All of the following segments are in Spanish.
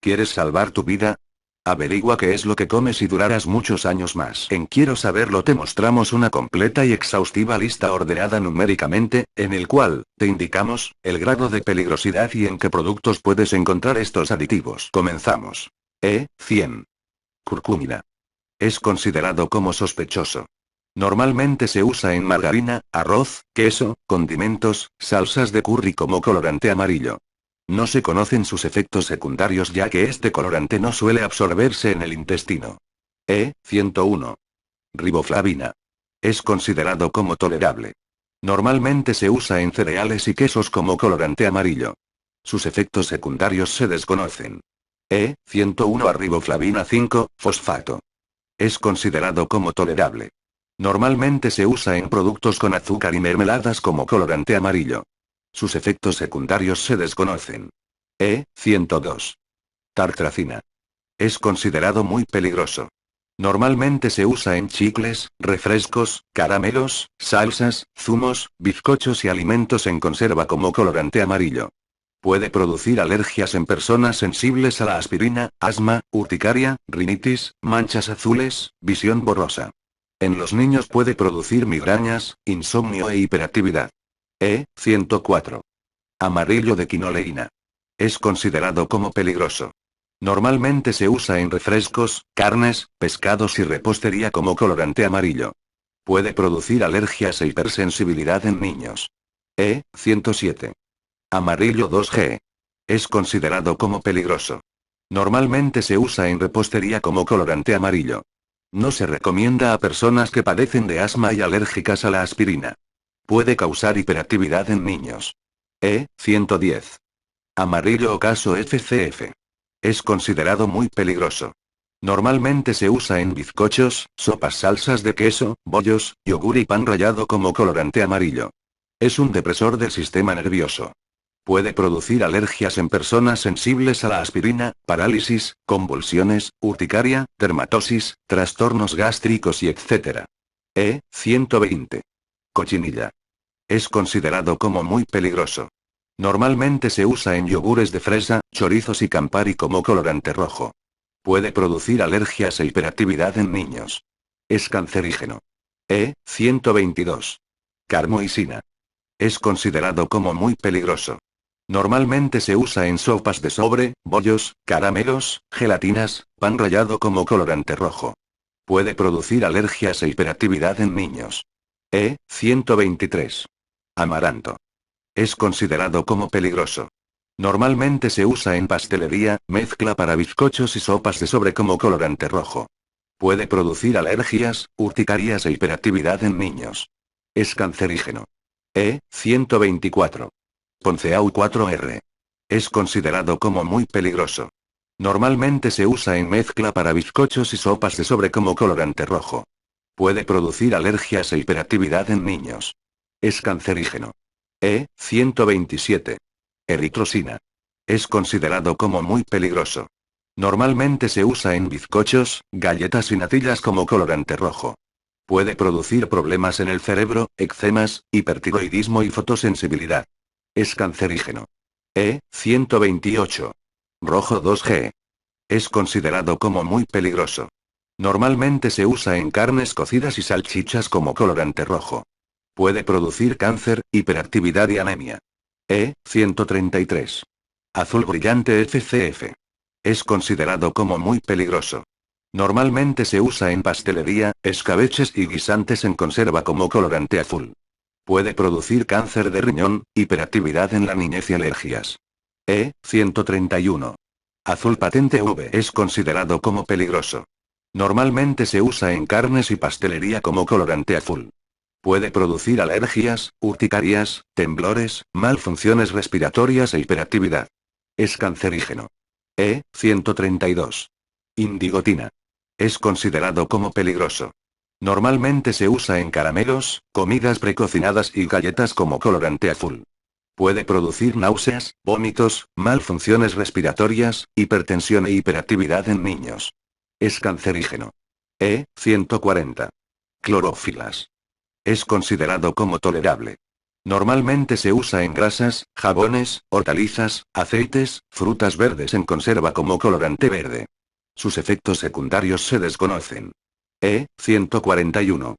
¿Quieres salvar tu vida? Averigua qué es lo que comes y durarás muchos años más. En Quiero saberlo te mostramos una completa y exhaustiva lista ordenada numéricamente, en el cual te indicamos el grado de peligrosidad y en qué productos puedes encontrar estos aditivos. Comenzamos. 100. Curcumina. Es considerado como sospechoso. Normalmente se usa en margarina, arroz, queso, condimentos, salsas de curry como colorante amarillo. No se conocen sus efectos secundarios ya que este colorante no suele absorberse en el intestino. 101. Riboflavina. Es considerado como tolerable. Normalmente se usa en cereales y quesos como colorante amarillo. Sus efectos secundarios se desconocen. 101 riboflavina 5-fosfato. Es considerado como tolerable. Normalmente se usa en productos con azúcar y mermeladas como colorante amarillo. Sus efectos secundarios se desconocen. 102. Tartracina. Es considerado muy peligroso. Normalmente se usa en chicles, refrescos, caramelos, salsas, zumos, bizcochos y alimentos en conserva como colorante amarillo. Puede producir alergias en personas sensibles a la aspirina, asma, urticaria, rinitis, manchas azules, visión borrosa. En los niños puede producir migrañas, insomnio e hiperactividad. 104. Amarillo de quinoleína. Es considerado como peligroso. Normalmente se usa en refrescos, carnes, pescados y repostería como colorante amarillo. Puede producir alergias e hipersensibilidad en niños. 107. Amarillo 2G. Es considerado como peligroso. Normalmente se usa en repostería como colorante amarillo. No se recomienda a personas que padecen de asma y alérgicas a la aspirina. Puede causar hiperactividad en niños. 110. Amarillo ocaso FCF. Es considerado muy peligroso. Normalmente se usa en bizcochos, sopas, salsas de queso, bollos, yogur y pan rallado como colorante amarillo. Es un depresor del sistema nervioso. Puede producir alergias en personas sensibles a la aspirina, parálisis, convulsiones, urticaria, dermatosis, trastornos gástricos y etc. 120. Cochinilla. Es considerado como muy peligroso. Normalmente se usa en yogures de fresa, chorizos y Campari como colorante rojo. Puede producir alergias e hiperactividad en niños. Es cancerígeno. 122. Carmoisina. Es considerado como muy peligroso. Normalmente se usa en sopas de sobre, bollos, caramelos, gelatinas, pan rallado como colorante rojo. Puede producir alergias e hiperactividad en niños. 123. Amaranto. Es considerado como peligroso. Normalmente se usa en pastelería, mezcla para bizcochos y sopas de sobre como colorante rojo. Puede producir alergias, urticarias e hiperactividad en niños. Es cancerígeno. 124. Ponceau 4R. Es considerado como muy peligroso. Normalmente se usa en mezcla para bizcochos y sopas de sobre como colorante rojo. Puede producir alergias e hiperactividad en niños. Es cancerígeno. 127. Eritrosina. Es considerado como muy peligroso. Normalmente se usa en bizcochos, galletas y natillas como colorante rojo. Puede producir problemas en el cerebro, eczemas, hipertiroidismo y fotosensibilidad. Es cancerígeno. 128. Rojo 2G. Es considerado como muy peligroso. Normalmente se usa en carnes cocidas y salchichas como colorante rojo. Puede producir cáncer, hiperactividad y anemia. 133. Azul brillante FCF. Es considerado como muy peligroso. Normalmente se usa en pastelería, escabeches y guisantes en conserva como colorante azul. Puede producir cáncer de riñón, hiperactividad en la niñez y alergias. 131. Azul patente V es considerado como peligroso. Normalmente se usa en carnes y pastelería como colorante azul. Puede producir alergias, urticarias, temblores, malfunciones respiratorias e hiperactividad. Es cancerígeno. 132. Indigotina. Es considerado como peligroso. Normalmente se usa en caramelos, comidas precocinadas y galletas como colorante azul. Puede producir náuseas, vómitos, malfunciones respiratorias, hipertensión e hiperactividad en niños. Es cancerígeno. 140. Clorófilas. Es considerado como tolerable. Normalmente se usa en grasas, jabones, hortalizas, aceites, frutas verdes en conserva como colorante verde. Sus efectos secundarios se desconocen. E-141.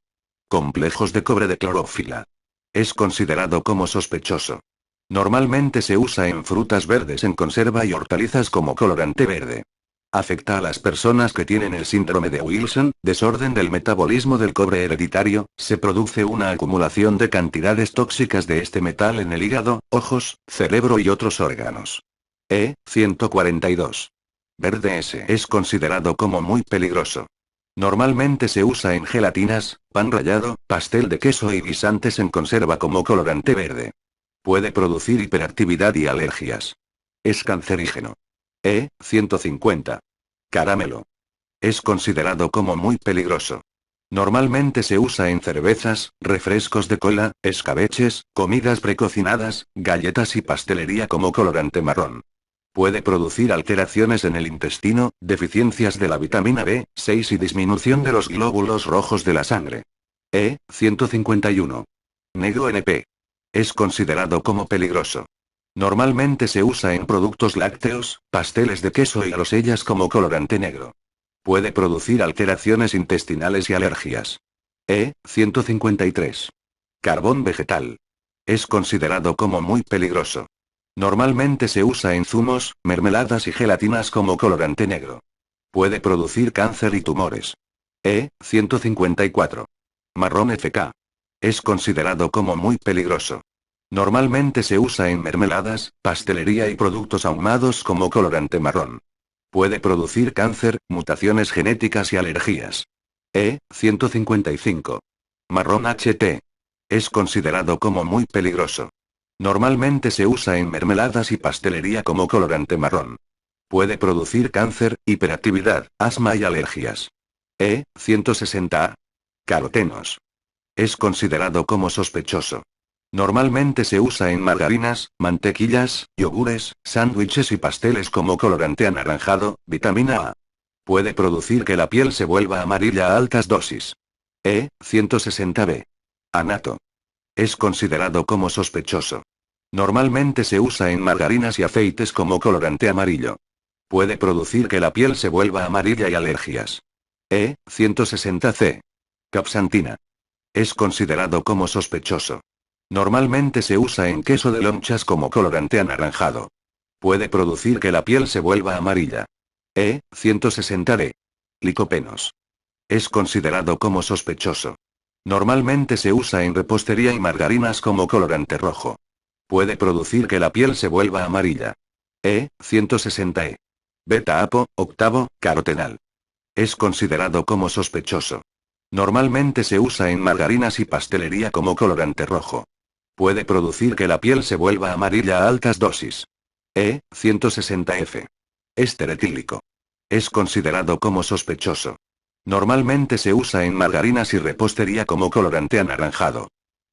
Complejos de cobre de clorófila. Es considerado como sospechoso. Normalmente se usa en frutas verdes en conserva y hortalizas como colorante verde. Afecta a las personas que tienen el síndrome de Wilson, desorden del metabolismo del cobre hereditario, se produce una acumulación de cantidades tóxicas de este metal en el hígado, ojos, cerebro y otros órganos. E-142. Verde S es considerado como muy peligroso. Normalmente se usa en gelatinas, pan rallado, pastel de queso y guisantes en conserva como colorante verde. Puede producir hiperactividad y alergias. Es cancerígeno. E-150. Caramelo. Es considerado como muy peligroso. Normalmente se usa en cervezas, refrescos de cola, escabeches, comidas precocinadas, galletas y pastelería como colorante marrón. Puede producir alteraciones en el intestino, deficiencias de la vitamina B6 y disminución de los glóbulos rojos de la sangre. E-151. Negro NP. Es considerado como peligroso. Normalmente se usa en productos lácteos, pasteles de queso y grosellas como colorante negro. Puede producir alteraciones intestinales y alergias. E-153. Carbón vegetal. Es considerado como muy peligroso. Normalmente se usa en zumos, mermeladas y gelatinas como colorante negro. Puede producir cáncer y tumores. E-154. Marrón FK. Es considerado como muy peligroso. Normalmente se usa en mermeladas, pastelería y productos ahumados como colorante marrón. Puede producir cáncer, mutaciones genéticas y alergias. E-155. Marrón HT. Es considerado como muy peligroso. Normalmente se usa en mermeladas y pastelería como colorante marrón. Puede producir cáncer, hiperactividad, asma y alergias. E-160. Carotenos. Es considerado como sospechoso. Normalmente se usa en margarinas, mantequillas, yogures, sándwiches y pasteles como colorante anaranjado, vitamina A. Puede producir que la piel se vuelva amarilla a altas dosis. E-160b. Anato. Es considerado como sospechoso. Normalmente se usa en margarinas y aceites como colorante amarillo. Puede producir que la piel se vuelva amarilla y alergias. E-160c. Capsantina. Es considerado como sospechoso. Normalmente se usa en queso de lonchas como colorante anaranjado. Puede producir que la piel se vuelva amarilla. E-160d. Licopenos. Es considerado como sospechoso. Normalmente se usa en repostería y margarinas como colorante rojo. Puede producir que la piel se vuelva amarilla. E-160e. Beta-apo, octavo, carotenal. Es considerado como sospechoso. Normalmente se usa en margarinas y pastelería como colorante rojo. Puede producir que la piel se vuelva amarilla a altas dosis. E-160F. Éster etílico. Es considerado como sospechoso. Normalmente se usa en margarinas y repostería como colorante anaranjado.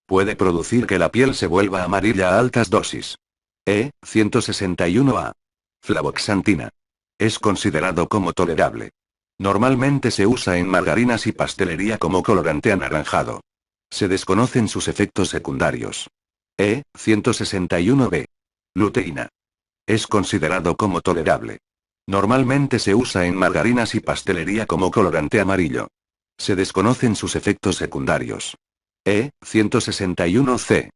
Puede producir que la piel se vuelva amarilla a altas dosis. E-161A. Flavoxantina. Es considerado como tolerable. Normalmente se usa en margarinas y pastelería como colorante anaranjado. Se desconocen sus efectos secundarios. E-161b. Luteína. Es considerado como tolerable. Normalmente se usa en margarinas y pastelería como colorante amarillo. Se desconocen sus efectos secundarios. E-161c.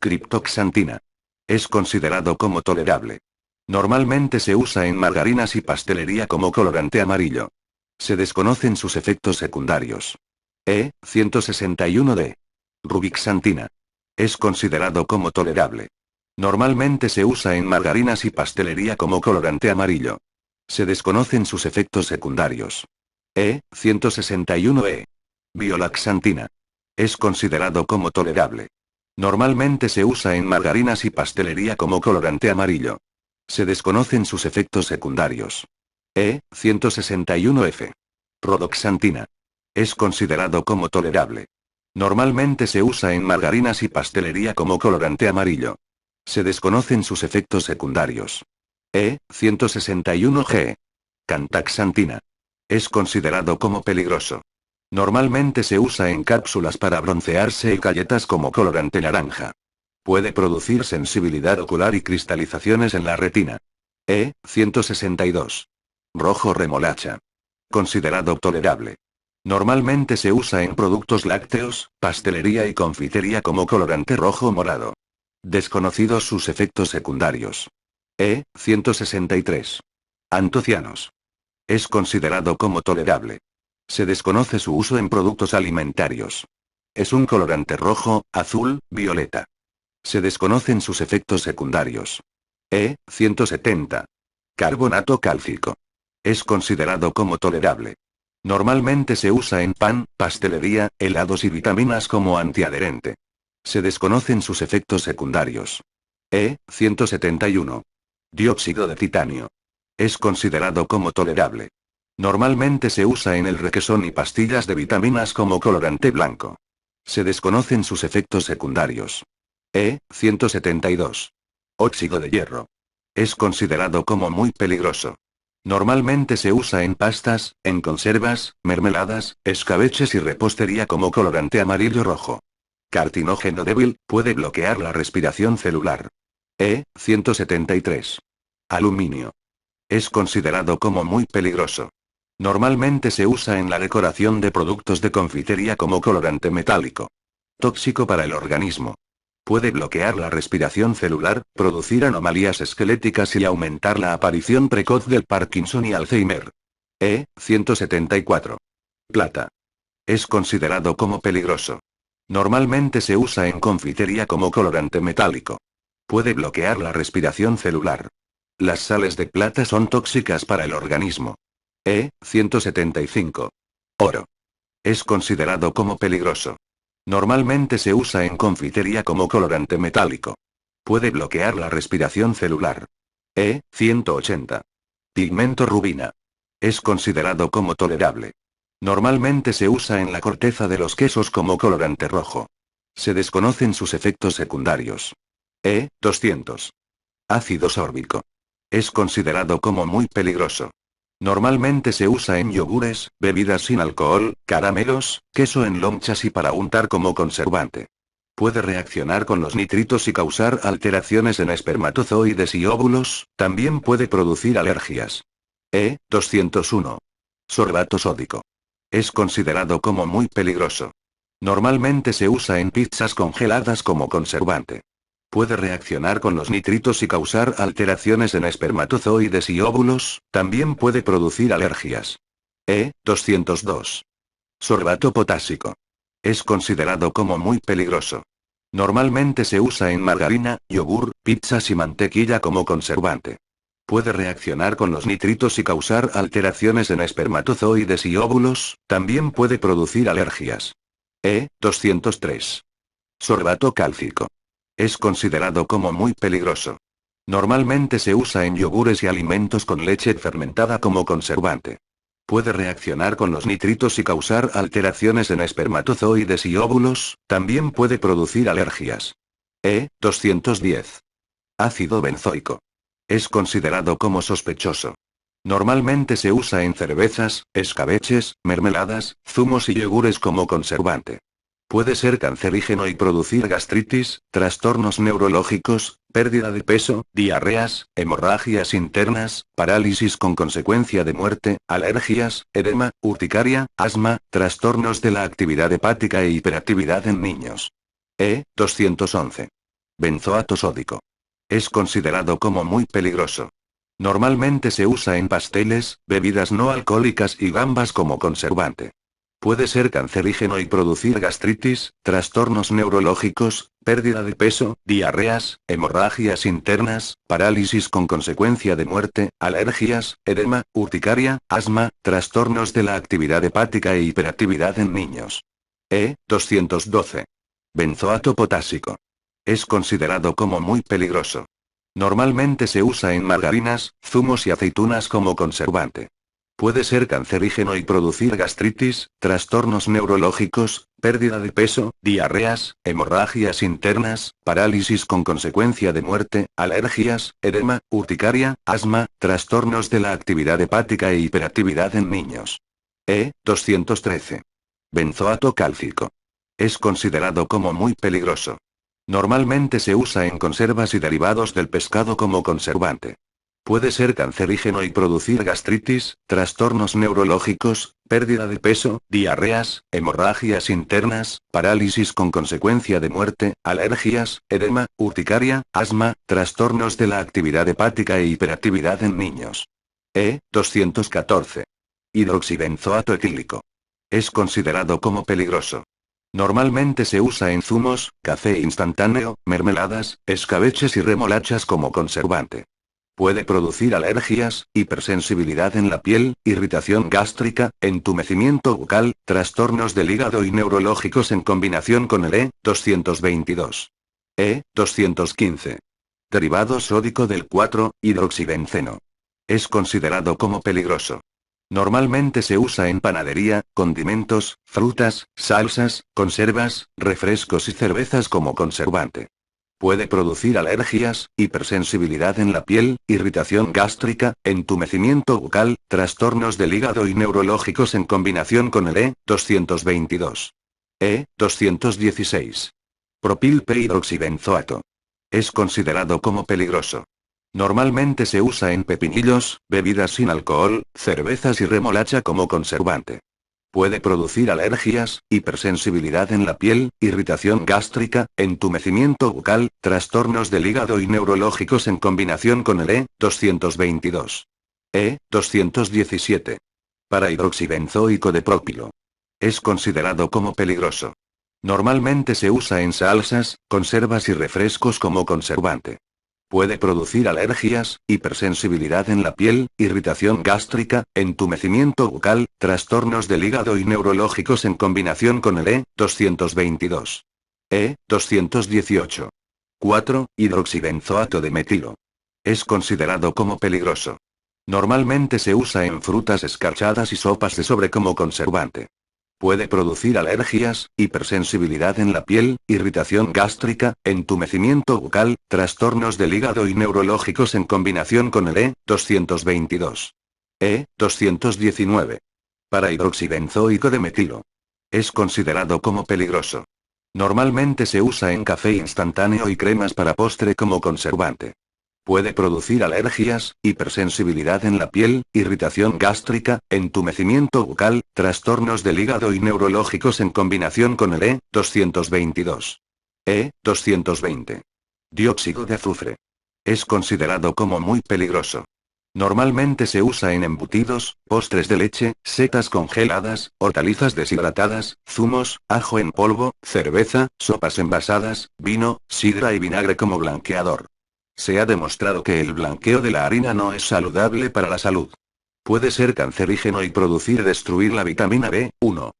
Criptoxantina. Es considerado como tolerable. Normalmente se usa en margarinas y pastelería como colorante amarillo. Se desconocen sus efectos secundarios. E-161d. Rubixantina. Es considerado como tolerable. Normalmente se usa en margarinas y pastelería como colorante amarillo. Se desconocen sus efectos secundarios. E-161e. Biolaxantina. Es considerado como tolerable. Normalmente se usa en margarinas y pastelería como colorante amarillo. Se desconocen sus efectos secundarios. E-161F. Rodoxantina. Es considerado como tolerable. Normalmente se usa en margarinas y pastelería como colorante amarillo. Se desconocen sus efectos secundarios. E-161G. Cantaxantina. Es considerado como peligroso. Normalmente se usa en cápsulas para broncearse y galletas como colorante naranja. Puede producir sensibilidad ocular y cristalizaciones en la retina. E162. Rojo remolacha. Considerado tolerable. Normalmente se usa en productos lácteos, pastelería y confitería como colorante rojo morado. Desconocidos sus efectos secundarios. E163. Antocianos. Es considerado como tolerable. Se desconoce su uso en productos alimentarios. Es un colorante rojo, azul, violeta. Se desconocen sus efectos secundarios. E170. Carbonato cálcico. Es considerado como tolerable. Normalmente se usa en pan, pastelería, helados y vitaminas como antiadherente. Se desconocen sus efectos secundarios. E171. Dióxido de titanio. Es considerado como tolerable. Normalmente se usa en el requesón y pastillas de vitaminas como colorante blanco. Se desconocen sus efectos secundarios. E172. Óxido de hierro. Es considerado como muy peligroso. Normalmente se usa en pastas, en conservas, mermeladas, escabeches y repostería como colorante amarillo-rojo. Carcinógeno débil, puede bloquear la respiración celular. E173. Aluminio. Es considerado como muy peligroso. Normalmente se usa en la decoración de productos de confitería como colorante metálico. Tóxico para el organismo. Puede bloquear la respiración celular, producir anomalías esqueléticas y aumentar la aparición precoz del Parkinson y Alzheimer. E174. Plata. Es considerado como peligroso. Normalmente se usa en confitería como colorante metálico. Puede bloquear la respiración celular. Las sales de plata son tóxicas para el organismo. E175. Oro. Es considerado como peligroso. Normalmente se usa en confitería como colorante metálico. Puede bloquear la respiración celular. E180. Pigmento rubina. Es considerado como tolerable. Normalmente se usa en la corteza de los quesos como colorante rojo. Se desconocen sus efectos secundarios. E200. Ácido sórbico. Es considerado como muy peligroso. Normalmente se usa en yogures, bebidas sin alcohol, caramelos, queso en lonchas y para untar como conservante. Puede reaccionar con los nitritos y causar alteraciones en espermatozoides y óvulos, también puede producir alergias. E201. Sorbato sódico. Es considerado como muy peligroso. Normalmente se usa en pizzas congeladas como conservante. Puede reaccionar con los nitritos y causar alteraciones en espermatozoides y óvulos, también puede producir alergias. E202. Sorbato potásico. Es considerado como muy peligroso. Normalmente se usa en margarina, yogur, pizzas y mantequilla como conservante. Puede reaccionar con los nitritos y causar alteraciones en espermatozoides y óvulos, también puede producir alergias. E203. Sorbato cálcico. Es considerado como muy peligroso. Normalmente se usa en yogures y alimentos con leche fermentada como conservante. Puede reaccionar con los nitritos y causar alteraciones en espermatozoides y óvulos, también puede producir alergias. E210. Ácido benzoico. Es considerado como sospechoso. Normalmente se usa en cervezas, escabeches, mermeladas, zumos y yogures como conservante. Puede ser cancerígeno y producir gastritis, trastornos neurológicos, pérdida de peso, diarreas, hemorragias internas, parálisis con consecuencia de muerte, alergias, edema, urticaria, asma, trastornos de la actividad hepática e hiperactividad en niños. E211. Benzoato sódico. Es considerado como muy peligroso. Normalmente se usa en pasteles, bebidas no alcohólicas y gambas como conservante. Puede ser cancerígeno y producir gastritis, trastornos neurológicos, pérdida de peso, diarreas, hemorragias internas, parálisis con consecuencia de muerte, alergias, edema, urticaria, asma, trastornos de la actividad hepática e hiperactividad en niños. E212. Benzoato potásico. Es considerado como muy peligroso. Normalmente se usa en margarinas, zumos y aceitunas como conservante. Puede ser cancerígeno y producir gastritis, trastornos neurológicos, pérdida de peso, diarreas, hemorragias internas, parálisis con consecuencia de muerte, alergias, edema, urticaria, asma, trastornos de la actividad hepática e hiperactividad en niños. E213. Benzoato cálcico. Es considerado como muy peligroso. Normalmente se usa en conservas y derivados del pescado como conservante. Puede ser cancerígeno y producir gastritis, trastornos neurológicos, pérdida de peso, diarreas, hemorragias internas, parálisis con consecuencia de muerte, alergias, edema, urticaria, asma, trastornos de la actividad hepática e hiperactividad en niños. E214. Hidroxibenzoato etílico. Es considerado como peligroso. Normalmente se usa en zumos, café instantáneo, mermeladas, escabeches y remolachas como conservante. Puede producir alergias, hipersensibilidad en la piel, irritación gástrica, entumecimiento bucal, trastornos del hígado y neurológicos en combinación con el E222. E215. Derivado sódico del 4-hidroxibenceno. Es considerado como peligroso. Normalmente se usa en panadería, condimentos, frutas, salsas, conservas, refrescos y cervezas como conservante. Puede producir alergias, hipersensibilidad en la piel, irritación gástrica, entumecimiento bucal, trastornos del hígado y neurológicos en combinación con el E222. E216. Propilpe-hidroxibenzoato. Es considerado como peligroso. Normalmente se usa en pepinillos, bebidas sin alcohol, cervezas y remolacha como conservante. Puede producir alergias, hipersensibilidad en la piel, irritación gástrica, entumecimiento bucal, trastornos del hígado y neurológicos en combinación con el E222. E217. Parahidroxibenzoico de propilo. Es considerado como peligroso. Normalmente se usa en salsas, conservas y refrescos como conservante. Puede producir alergias, hipersensibilidad en la piel, irritación gástrica, entumecimiento bucal, trastornos del hígado y neurológicos en combinación con el E222. E218. 4-hidroxibenzoato de metilo. Es considerado como peligroso. Normalmente se usa en frutas escarchadas y sopas de sobre como conservante. Puede producir alergias, hipersensibilidad en la piel, irritación gástrica, entumecimiento bucal, trastornos del hígado y neurológicos en combinación con el E222. E219. Parahidroxibenzoico de metilo. Es considerado como peligroso. Normalmente se usa en café instantáneo y cremas para postre como conservante. Puede producir alergias, hipersensibilidad en la piel, irritación gástrica, entumecimiento bucal, trastornos del hígado y neurológicos en combinación con el E222. E220. Dióxido de azufre. Es considerado como muy peligroso. Normalmente se usa en embutidos, postres de leche, setas congeladas, hortalizas deshidratadas, zumos, ajo en polvo, cerveza, sopas envasadas, vino, sidra y vinagre como blanqueador. Se ha demostrado que el blanqueo de la harina no es saludable para la salud. Puede ser cancerígeno y destruir la vitamina B1.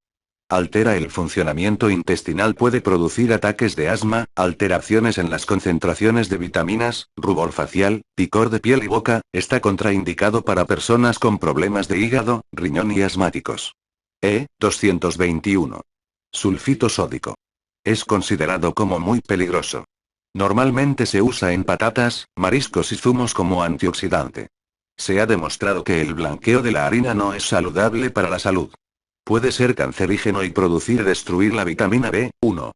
Altera el funcionamiento intestinal, puede producir ataques de asma, alteraciones en las concentraciones de vitaminas, rubor facial, picor de piel y boca, está contraindicado para personas con problemas de hígado, riñón y asmáticos. E221. Sulfito sódico. Es considerado como muy peligroso. Normalmente se usa en patatas, mariscos y zumos como antioxidante. Se ha demostrado que el blanqueo de la harina no es saludable para la salud. Puede ser cancerígeno y destruir la vitamina B1.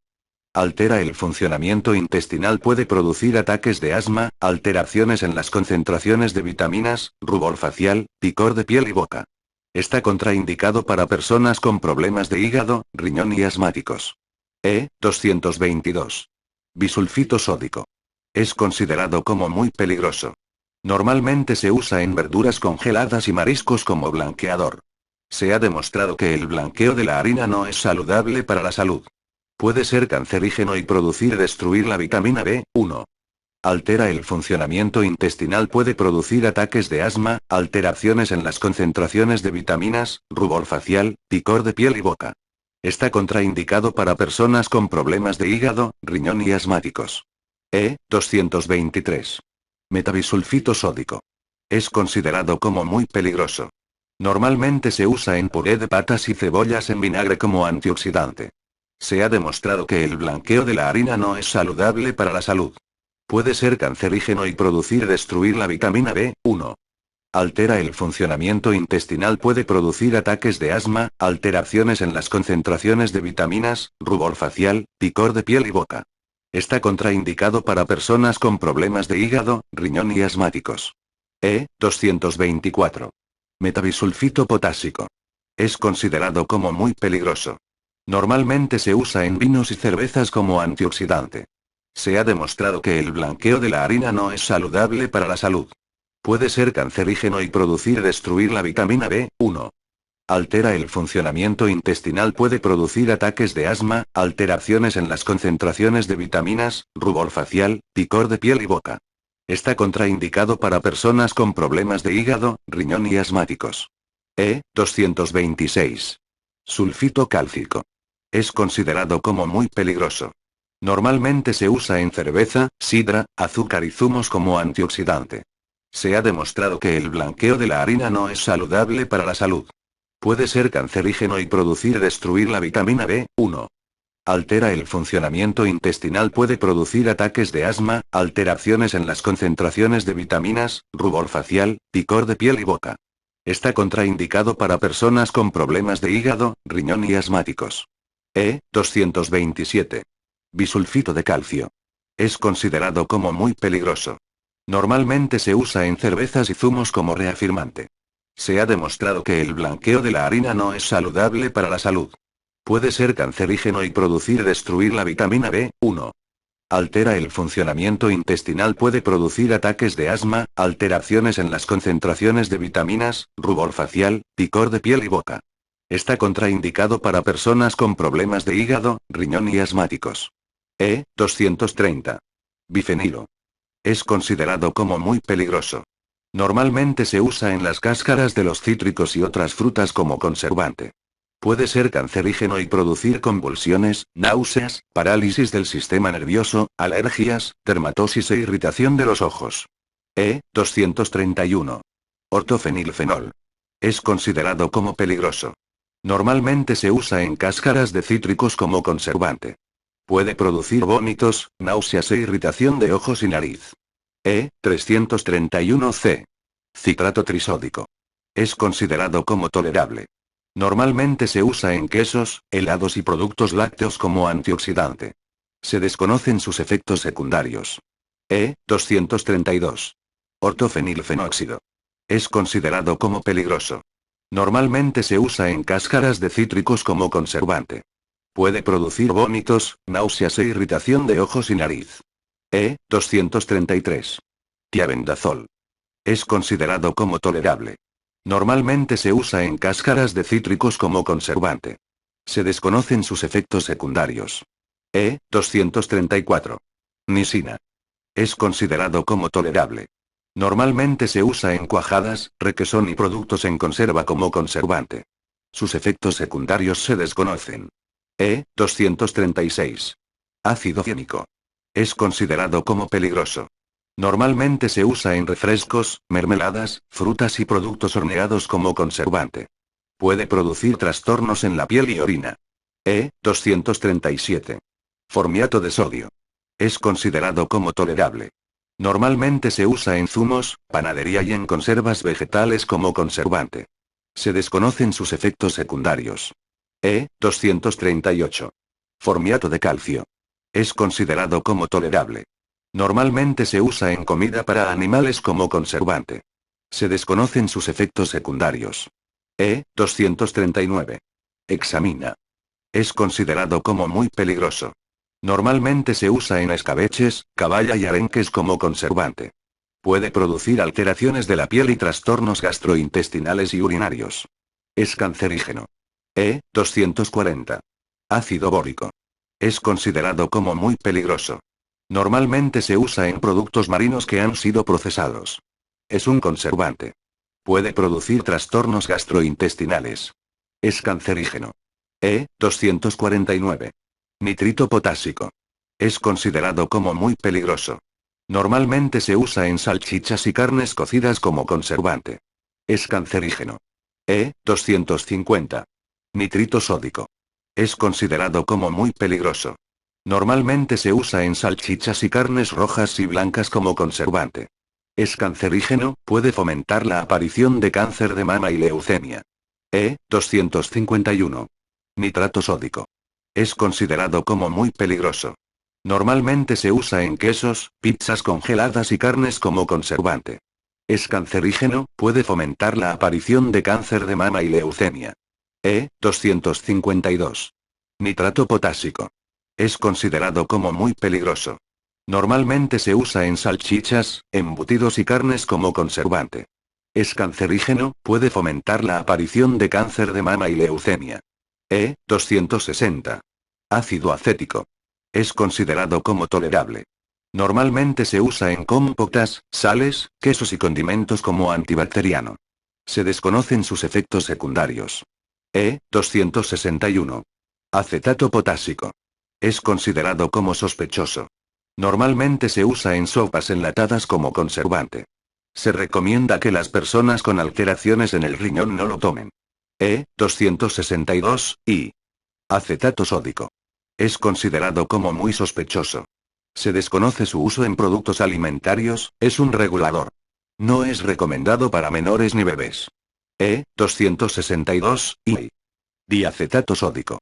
Altera el funcionamiento intestinal, puede producir ataques de asma, alteraciones en las concentraciones de vitaminas, rubor facial, picor de piel y boca. Está contraindicado para personas con problemas de hígado, riñón y asmáticos. E222. Bisulfito sódico. Es considerado como muy peligroso. Normalmente se usa en verduras congeladas y mariscos como blanqueador. Se ha demostrado que el blanqueo de la harina no es saludable para la salud. Puede ser cancerígeno y destruir la vitamina B1. Altera el funcionamiento intestinal, puede producir ataques de asma, alteraciones en las concentraciones de vitaminas, rubor facial, picor de piel y boca. Está contraindicado para personas con problemas de hígado, riñón y asmáticos. E223. Metabisulfito sódico. Es considerado como muy peligroso. Normalmente se usa en puré de patas y cebollas en vinagre como antioxidante. Se ha demostrado que el blanqueo de la harina no es saludable para la salud. Puede ser cancerígeno y destruir la vitamina B1. Altera el funcionamiento intestinal, puede producir ataques de asma, alteraciones en las concentraciones de vitaminas, rubor facial, picor de piel y boca. Está contraindicado para personas con problemas de hígado, riñón y asmáticos. E224. Metabisulfito potásico. Es considerado como muy peligroso. Normalmente se usa en vinos y cervezas como antioxidante. Se ha demostrado que el blanqueo de la harina no es saludable para la salud. Puede ser cancerígeno y destruir la vitamina B1. Altera el funcionamiento intestinal, puede producir ataques de asma, alteraciones en las concentraciones de vitaminas, rubor facial, picor de piel y boca. Está contraindicado para personas con problemas de hígado, riñón y asmáticos. E226. Sulfito cálcico. Es considerado como muy peligroso. Normalmente se usa en cerveza, sidra, azúcar y zumos como antioxidante. Se ha demostrado que el blanqueo de la harina no es saludable para la salud. Puede ser cancerígeno y destruir la vitamina B1. Altera el funcionamiento intestinal, puede producir ataques de asma, alteraciones en las concentraciones de vitaminas, rubor facial, picor de piel y boca. Está contraindicado para personas con problemas de hígado, riñón y asmáticos. E227. Bisulfito de calcio. Es considerado como muy peligroso. Normalmente se usa en cervezas y zumos como reafirmante. Se ha demostrado que el blanqueo de la harina no es saludable para la salud. Puede ser cancerígeno y destruir la vitamina B1. Altera el funcionamiento intestinal, puede producir ataques de asma, alteraciones en las concentraciones de vitaminas, rubor facial, picor de piel y boca. Está contraindicado para personas con problemas de hígado, riñón y asmáticos. E230. Bifenilo. Es considerado como muy peligroso. Normalmente se usa en las cáscaras de los cítricos y otras frutas como conservante. Puede ser cancerígeno y producir convulsiones, náuseas, parálisis del sistema nervioso, alergias, dermatosis e irritación de los ojos. E231. Ortofenilfenol. Es considerado como peligroso. Normalmente se usa en cáscaras de cítricos como conservante. Puede producir vómitos, náuseas e irritación de ojos y nariz. E331C. Citrato trisódico. Es considerado como tolerable. Normalmente se usa en quesos, helados y productos lácteos como antioxidante. Se desconocen sus efectos secundarios. E232. Ortofenilfenóxido. Es considerado como peligroso. Normalmente se usa en cáscaras de cítricos como conservante. Puede producir vómitos, náuseas e irritación de ojos y nariz. E233. Tiabendazol. Es considerado como tolerable. Normalmente se usa en cáscaras de cítricos como conservante. Se desconocen sus efectos secundarios. E234. Nisina. Es considerado como tolerable. Normalmente se usa en cuajadas, requesón y productos en conserva como conservante. Sus efectos secundarios se desconocen. E236. Ácido ciánico. Es considerado como peligroso. Normalmente se usa en refrescos, mermeladas, frutas y productos horneados como conservante. Puede producir trastornos en la piel y orina. E237. Formiato de sodio. Es considerado como tolerable. Normalmente se usa en zumos, panadería y en conservas vegetales como conservante. Se desconocen sus efectos secundarios. E238. Formiato de calcio. Es considerado como tolerable. Normalmente se usa en comida para animales como conservante. Se desconocen sus efectos secundarios. E239. Hexamina. Es considerado como muy peligroso. Normalmente se usa en escabeches, caballa y arenques como conservante. Puede producir alteraciones de la piel y trastornos gastrointestinales y urinarios. Es cancerígeno. E240. Ácido bórico. Es considerado como muy peligroso. Normalmente se usa en productos marinos que han sido procesados. Es un conservante. Puede producir trastornos gastrointestinales. Es cancerígeno. E249. Nitrito potásico. Es considerado como muy peligroso. Normalmente se usa en salchichas y carnes cocidas como conservante. Es cancerígeno. E250. Nitrito sódico. Es considerado como muy peligroso. Normalmente se usa en salchichas y carnes rojas y blancas como conservante. Es cancerígeno, puede fomentar la aparición de cáncer de mama y leucemia. E251. Nitrato sódico. Es considerado como muy peligroso. Normalmente se usa en quesos, pizzas congeladas y carnes como conservante. Es cancerígeno, puede fomentar la aparición de cáncer de mama y leucemia. E252. Nitrato potásico. Es considerado como muy peligroso. Normalmente se usa en salchichas, embutidos y carnes como conservante. Es cancerígeno, puede fomentar la aparición de cáncer de mama y leucemia. E260. Ácido acético. Es considerado como tolerable. Normalmente se usa en compotas, sales, quesos y condimentos como antibacteriano. Se desconocen sus efectos secundarios. E261. Acetato potásico. Es considerado como sospechoso. Normalmente se usa en sopas enlatadas como conservante. Se recomienda que las personas con alteraciones en el riñón no lo tomen. E262, y acetato sódico. Es considerado como muy sospechoso. Se desconoce su uso en productos alimentarios, es un regulador. No es recomendado para menores ni bebés. E262, y diacetato sódico.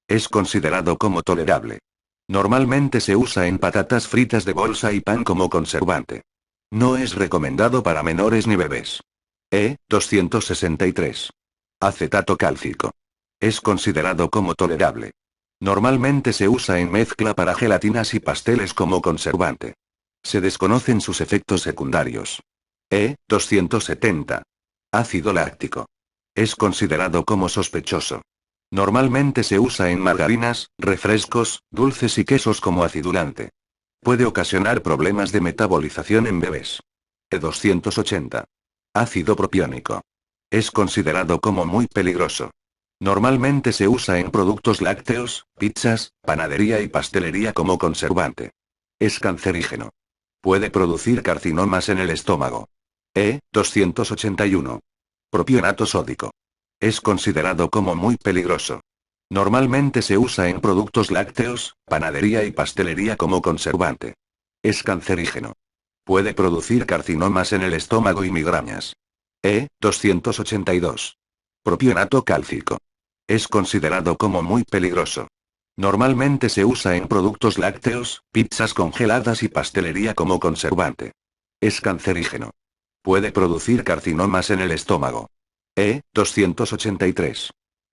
Es considerado como tolerable. Normalmente se usa en patatas fritas de bolsa y pan como conservante. No es recomendado para menores ni bebés. E263. Acetato cálcico. Es considerado como tolerable. Normalmente se usa en mezcla para gelatinas y pasteles como conservante. Se desconocen sus efectos secundarios. E270. Ácido láctico. Es considerado como sospechoso. Normalmente se usa en margarinas, refrescos, dulces y quesos como acidulante. Puede ocasionar problemas de metabolización en bebés. E280. Ácido propiónico. Es considerado como muy peligroso. Normalmente se usa en productos lácteos, pizzas, panadería y pastelería como conservante. Es cancerígeno. Puede producir carcinomas en el estómago. E281. Propionato sódico. Es considerado como muy peligroso. Normalmente se usa en productos lácteos, panadería y pastelería como conservante. Es cancerígeno. Puede producir carcinomas en el estómago y migrañas. E282. Propionato cálcico. Es considerado como muy peligroso. Normalmente se usa en productos lácteos, pizzas congeladas y pastelería como conservante. Es cancerígeno. Puede producir carcinomas en el estómago. E283.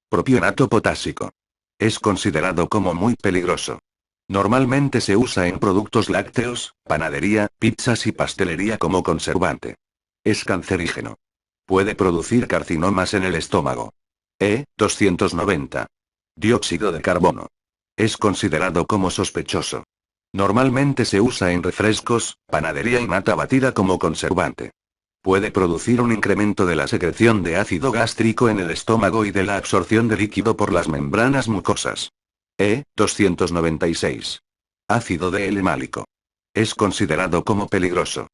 Propionato potásico. Es considerado como muy peligroso. Normalmente se usa en productos lácteos, panadería, pizzas y pastelería como conservante. Es cancerígeno. Puede producir carcinomas en el estómago. E290. Dióxido de carbono. Es considerado como sospechoso. Normalmente se usa en refrescos, panadería y nata batida como conservante. Puede producir un incremento de la secreción de ácido gástrico en el estómago y de la absorción de líquido por las membranas mucosas. E296. Ácido de L-málico. Es considerado como peligroso.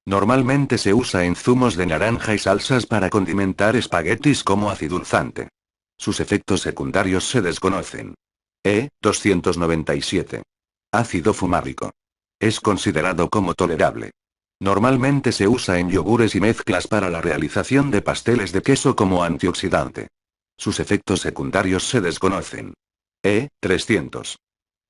Normalmente se usa en zumos de naranja y salsas para condimentar espaguetis como acidulzante. Sus efectos secundarios se desconocen. E297. Ácido fumárico. Es considerado como tolerable. Normalmente se usa en yogures y mezclas para la realización de pasteles de queso como antioxidante. Sus efectos secundarios se desconocen. E300.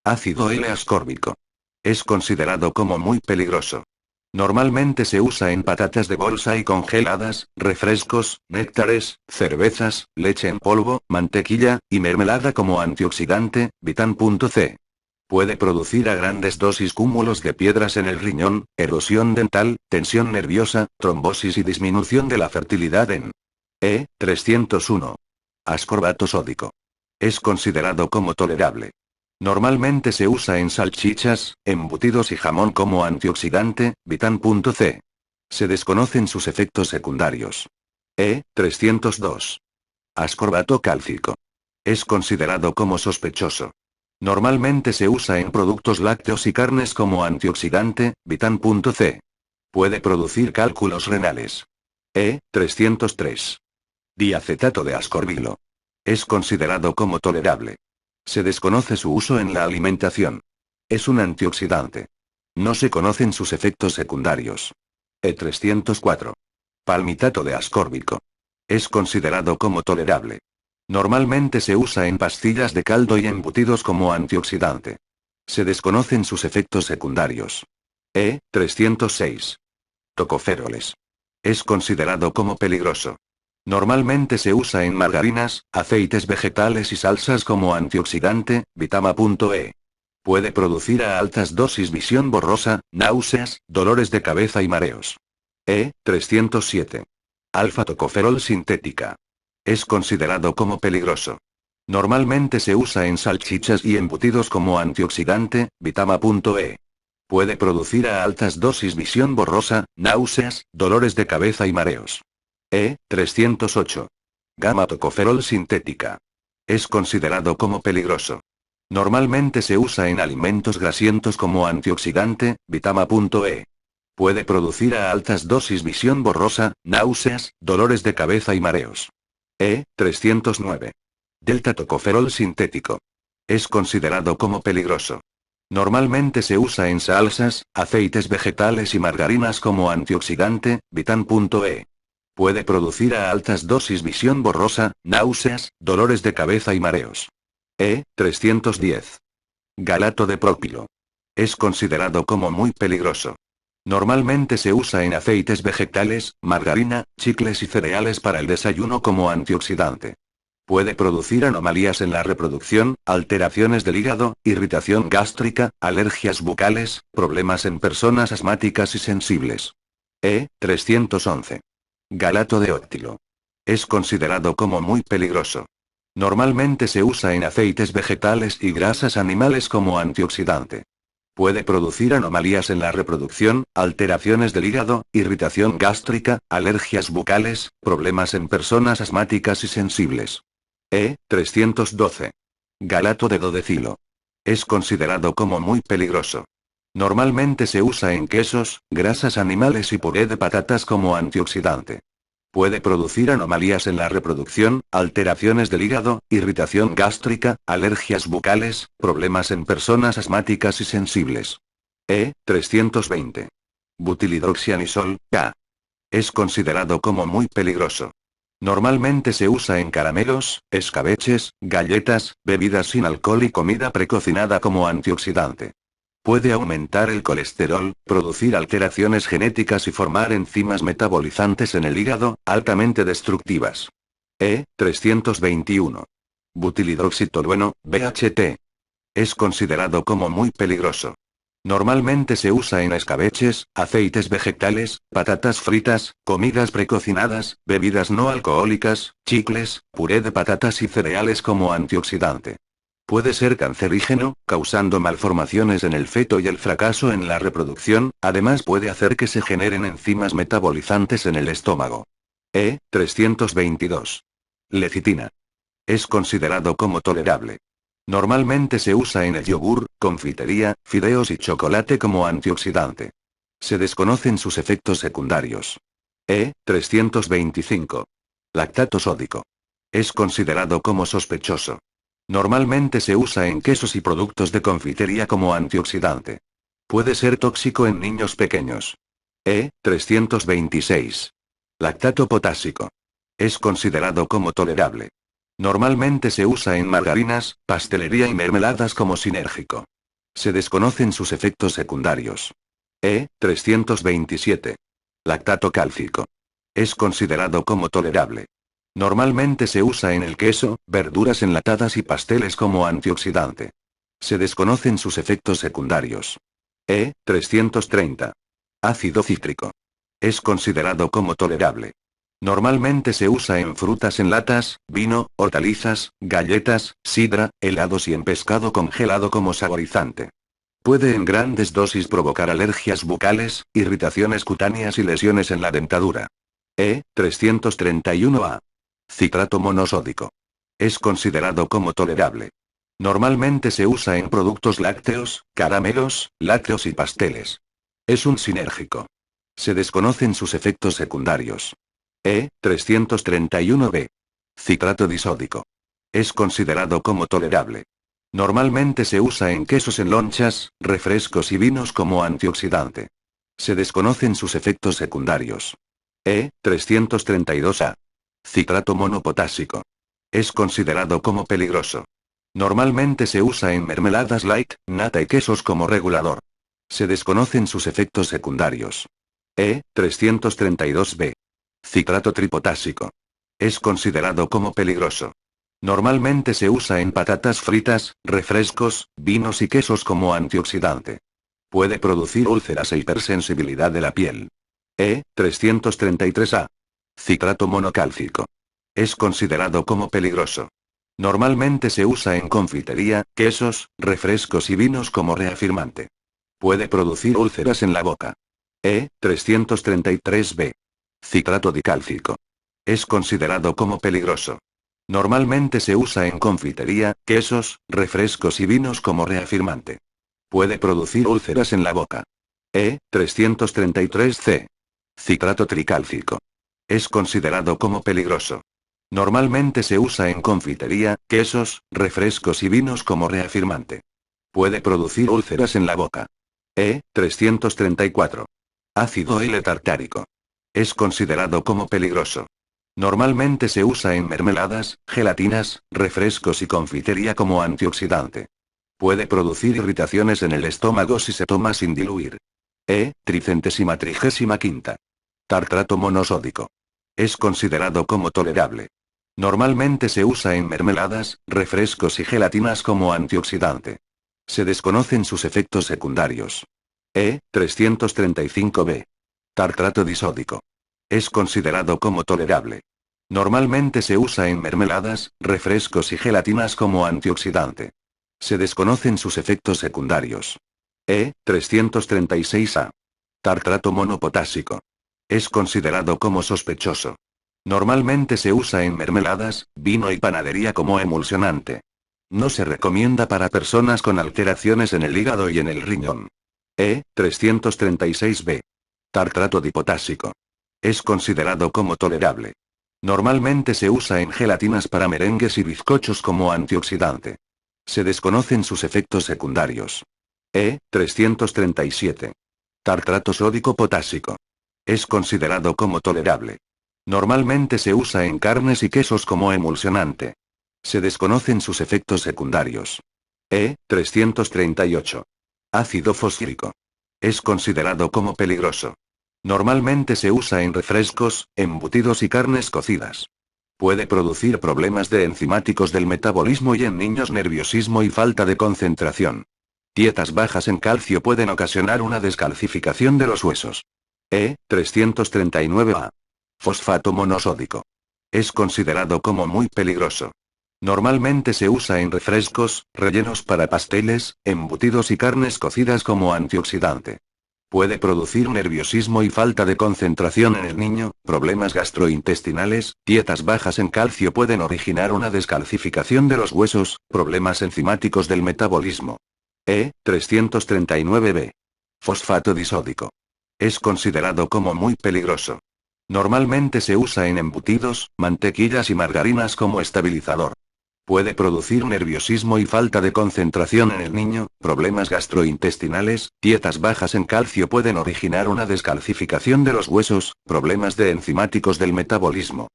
Ácido L-ascórbico. Es considerado como muy peligroso. Normalmente se usa en patatas de bolsa y congeladas, refrescos, néctares, cervezas, leche en polvo, mantequilla, y mermelada como antioxidante, Vitam.C. Puede producir a grandes dosis cúmulos de piedras en el riñón, erosión dental, tensión nerviosa, trombosis y disminución de la fertilidad en E301. Ascorbato sódico. Es considerado como tolerable. Normalmente se usa en salchichas, embutidos y jamón como antioxidante, Vitam.C. Se desconocen sus efectos secundarios. E302. Ascorbato cálcico. Es considerado como sospechoso. Normalmente se usa en productos lácteos y carnes como antioxidante, Vitam.C. Puede producir cálculos renales. E303. Diacetato de ascorbilo. Es considerado como tolerable. Se desconoce su uso en la alimentación. Es un antioxidante. No se conocen sus efectos secundarios. E304. Palmitato de ascórbico. Es considerado como tolerable. Normalmente se usa en pastillas de caldo y embutidos como antioxidante. Se desconocen sus efectos secundarios. E306. Tocoferoles. Es considerado como peligroso. Normalmente se usa en margarinas, aceites vegetales y salsas como antioxidante, Vitama.e. Puede producir a altas dosis visión borrosa, náuseas, dolores de cabeza y mareos. E307. Alfa-tocoferol sintética. Es considerado como peligroso. Normalmente se usa en salchichas y embutidos como antioxidante, Vitama.e. Puede producir a altas dosis visión borrosa, náuseas, dolores de cabeza y mareos. E308. Gamma-tocoferol sintética. Es considerado como peligroso. Normalmente se usa en alimentos grasientos como antioxidante, Vitama.e. Puede producir a altas dosis visión borrosa, náuseas, dolores de cabeza y mareos. E309. Delta-tocoferol sintético. Es considerado como peligroso. Normalmente se usa en salsas, aceites vegetales y margarinas como antioxidante, Vitam.e. Puede producir a altas dosis visión borrosa, náuseas, dolores de cabeza y mareos. E310. Galato de propilo. Es considerado como muy peligroso. Normalmente se usa en aceites vegetales, margarina, chicles y cereales para el desayuno como antioxidante. Puede producir anomalías en la reproducción, alteraciones del hígado, irritación gástrica, alergias bucales, problemas en personas asmáticas y sensibles. E311. Galato de óptilo. Es considerado como muy peligroso. Normalmente se usa en aceites vegetales y grasas animales como antioxidante. Puede producir anomalías en la reproducción, alteraciones del hígado, irritación gástrica, alergias bucales, problemas en personas asmáticas y sensibles. E312. Galato de dodecilo. Es considerado como muy peligroso. Normalmente se usa en quesos, grasas animales y puré de patatas como antioxidante. Puede producir anomalías en la reproducción, alteraciones del hígado, irritación gástrica, alergias bucales, problemas en personas asmáticas y sensibles. E320. Butilhidroxianisol, K. Es considerado como muy peligroso. Normalmente se usa en caramelos, escabeches, galletas, bebidas sin alcohol y comida precocinada como antioxidante. Puede aumentar el colesterol, producir alteraciones genéticas y formar enzimas metabolizantes en el hígado, altamente destructivas. E321. Butilhidroxitolueno, BHT. Es considerado como muy peligroso. Normalmente se usa en escabeches, aceites vegetales, patatas fritas, comidas precocinadas, bebidas no alcohólicas, chicles, puré de patatas y cereales como antioxidante. Puede ser cancerígeno, causando malformaciones en el feto y el fracaso en la reproducción, además puede hacer que se generen enzimas metabolizantes en el estómago. E322. Lecitina. Es considerado como tolerable. Normalmente se usa en el yogur, confitería, fideos y chocolate como antioxidante. Se desconocen sus efectos secundarios. E325. Lactato sódico. Es considerado como sospechoso. Normalmente se usa en quesos y productos de confitería como antioxidante. Puede ser tóxico en niños pequeños. E326. Lactato potásico. Es considerado como tolerable. Normalmente se usa en margarinas, pastelería y mermeladas como sinérgico. Se desconocen sus efectos secundarios. E327. Lactato cálcico. Es considerado como tolerable. Normalmente se usa en el queso, verduras enlatadas y pasteles como antioxidante. Se desconocen sus efectos secundarios. E330. Ácido cítrico. Es considerado como tolerable. Normalmente se usa en frutas en latas, vino, hortalizas, galletas, sidra, helados y en pescado congelado como saborizante. Puede en grandes dosis provocar alergias bucales, irritaciones cutáneas y lesiones en la dentadura. E331A. Citrato monosódico. Es considerado como tolerable. Normalmente se usa en productos lácteos, caramelos, lácteos y pasteles. Es un sinérgico. Se desconocen sus efectos secundarios. E331B. Citrato disódico. Es considerado como tolerable. Normalmente se usa en quesos en lonchas, refrescos y vinos como antioxidante. Se desconocen sus efectos secundarios. E332A. Citrato monopotásico. Es considerado como peligroso. Normalmente se usa en mermeladas light, nata y quesos como regulador. Se desconocen sus efectos secundarios. E332b. Citrato tripotásico. Es considerado como peligroso. Normalmente se usa en patatas fritas, refrescos, vinos y quesos como antioxidante. Puede producir úlceras e hipersensibilidad de la piel. E333a. Citrato monocálcico. Es considerado como peligroso. Normalmente se usa en confitería, quesos, refrescos y vinos como reafirmante. Puede producir úlceras en la boca. E333b. Citrato dicálcico. Es considerado como peligroso. Normalmente se usa en confitería, quesos, refrescos y vinos como reafirmante. Puede producir úlceras en la boca. E333c. Citrato tricálcico. Es considerado como peligroso. Normalmente se usa en confitería, quesos, refrescos y vinos como reafirmante. Puede producir úlceras en la boca. E334. Ácido L-tartárico. Es considerado como peligroso. Normalmente se usa en mermeladas, gelatinas, refrescos y confitería como antioxidante. Puede producir irritaciones en el estómago si se toma sin diluir. E335. Tartrato monosódico. Es considerado como tolerable. Normalmente se usa en mermeladas, refrescos y gelatinas como antioxidante. Se desconocen sus efectos secundarios. E335b. Tartrato disódico. Es considerado como tolerable. Normalmente se usa en mermeladas, refrescos y gelatinas como antioxidante. Se desconocen sus efectos secundarios. E336a. Tartrato monopotásico. Es considerado como sospechoso. Normalmente se usa en mermeladas, vino y panadería como emulsionante. No se recomienda para personas con alteraciones en el hígado y en el riñón. E336b. Tartrato dipotásico. Es considerado como tolerable. Normalmente se usa en gelatinas para merengues y bizcochos como antioxidante. Se desconocen sus efectos secundarios. E337. Tartrato sódico potásico. Es considerado como tolerable. Normalmente se usa en carnes y quesos como emulsionante. Se desconocen sus efectos secundarios. E338. Ácido fosfórico. Es considerado como peligroso. Normalmente se usa en refrescos, embutidos y carnes cocidas. Puede producir problemas de enzimáticos del metabolismo y en niños nerviosismo y falta de concentración. Dietas bajas en calcio pueden ocasionar una descalcificación de los huesos. E339a. Fosfato monosódico. Es considerado como muy peligroso. Normalmente se usa en refrescos, rellenos para pasteles, embutidos y carnes cocidas como antioxidante. Puede producir nerviosismo y falta de concentración en el niño, problemas gastrointestinales, dietas bajas en calcio pueden originar una descalcificación de los huesos, problemas enzimáticos del metabolismo. E339b. Fosfato disódico. Es considerado como muy peligroso. Normalmente se usa en embutidos, mantequillas y margarinas como estabilizador. Puede producir nerviosismo y falta de concentración en el niño, problemas gastrointestinales, dietas bajas en calcio pueden originar una descalcificación de los huesos, problemas de enzimáticos del metabolismo.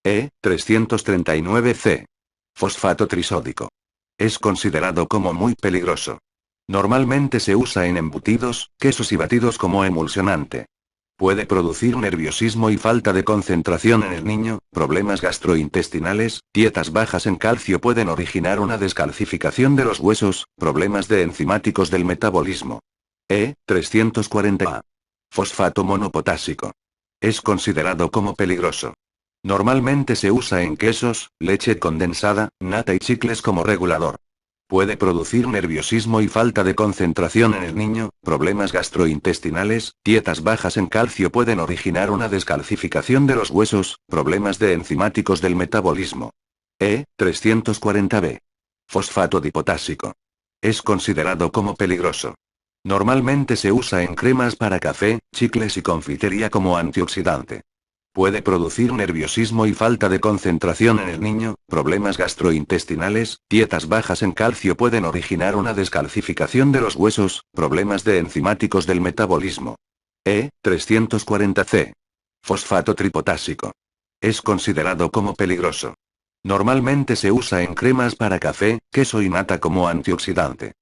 E339c. Fosfato trisódico. Es considerado como muy peligroso. Normalmente se usa en embutidos, quesos y batidos como emulsionante. Puede producir nerviosismo y falta de concentración en el niño, problemas gastrointestinales, dietas bajas en calcio pueden originar una descalcificación de los huesos, problemas de enzimáticos del metabolismo. E340a. Fosfato monopotásico. Es considerado como peligroso. Normalmente se usa en quesos, leche condensada, nata y chicles como regulador. Puede producir nerviosismo y falta de concentración en el niño, problemas gastrointestinales, dietas bajas en calcio pueden originar una descalcificación de los huesos, problemas de enzimáticos del metabolismo. E340b. Fosfato dipotásico. Es considerado como peligroso. Normalmente se usa en cremas para café, chicles y confitería como antioxidante. Puede producir nerviosismo y falta de concentración en el niño, problemas gastrointestinales, dietas bajas en calcio pueden originar una descalcificación de los huesos, problemas de enzimáticos del metabolismo. E340c. Fosfato tripotásico. Es considerado como peligroso. Normalmente se usa en cremas para café, queso y nata como antioxidante.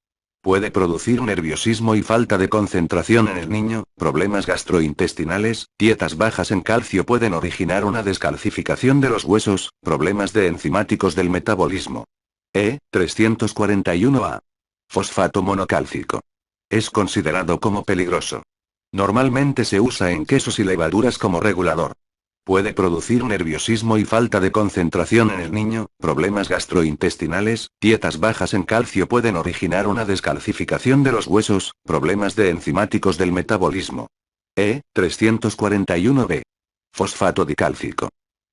Puede producir nerviosismo y falta de concentración en el niño, problemas gastrointestinales, dietas bajas en calcio pueden originar una descalcificación de los huesos, problemas de enzimáticos del metabolismo. E341A. Fosfato monocálcico. Es considerado como peligroso. Normalmente se usa en quesos y levaduras como regulador. Puede producir nerviosismo y falta de concentración en el niño, problemas gastrointestinales, dietas bajas en calcio pueden originar una descalcificación de los huesos, problemas de enzimáticos del metabolismo. E341B. Fosfato dicálcico.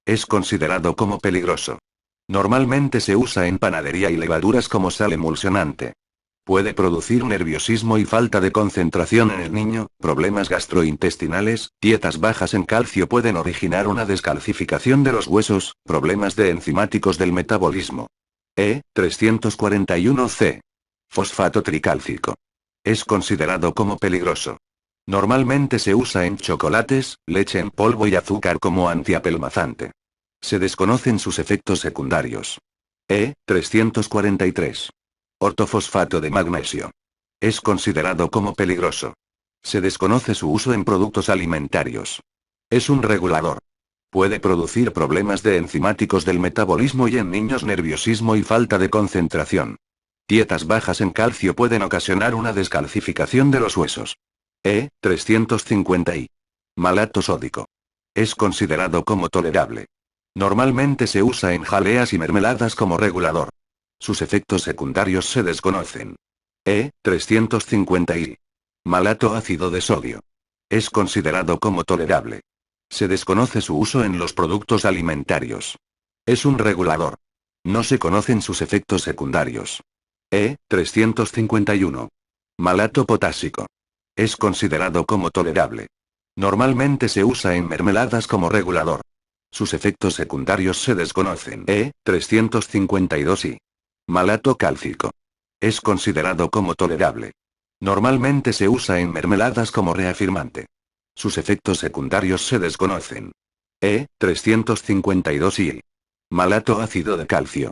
Es considerado como peligroso. Normalmente se usa en panadería y levaduras como sal emulsionante. Puede producir nerviosismo y falta de concentración en el niño, problemas gastrointestinales, dietas bajas en calcio pueden originar una descalcificación de los huesos, problemas de enzimáticos del metabolismo. E341C. Fosfato tricálcico. Es considerado como peligroso. Normalmente se usa en chocolates, leche en polvo y azúcar como antiapelmazante. Se desconocen sus efectos secundarios. E343. Ortofosfato de magnesio. Es considerado como peligroso. Se desconoce su uso en productos alimentarios. Es un regulador. Puede producir problemas de enzimáticos del metabolismo y en niños nerviosismo y falta de concentración. Dietas bajas en calcio pueden ocasionar una descalcificación de los huesos. E350I. Malato sódico. Es considerado como tolerable. Normalmente se usa en jaleas y mermeladas como regulador. Sus efectos secundarios se desconocen. E350I. Malato ácido de sodio. Es considerado como tolerable. Se desconoce su uso en los productos alimentarios. Es un regulador. No se conocen sus efectos secundarios. E351. Malato potásico. Es considerado como tolerable. Normalmente se usa en mermeladas como regulador. Sus efectos secundarios se desconocen. E352I. Malato cálcico. Es considerado como tolerable. Normalmente se usa en mermeladas como reafirmante. Sus efectos secundarios se desconocen. E352I. Malato ácido de calcio.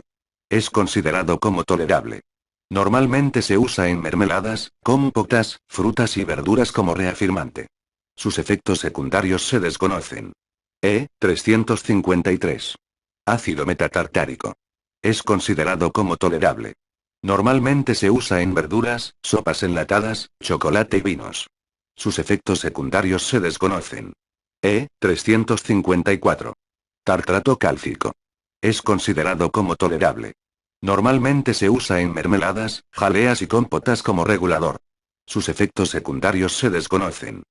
Es considerado como tolerable. Normalmente se usa en mermeladas, compotas, frutas y verduras como reafirmante. Sus efectos secundarios se desconocen. E353. Ácido metatartárico. Es considerado como tolerable. Normalmente se usa en verduras, sopas enlatadas, chocolate y vinos. Sus efectos secundarios se desconocen. E354. Tartrato cálcico. Es considerado como tolerable. Normalmente se usa en mermeladas, jaleas y compotas como regulador. Sus efectos secundarios se desconocen.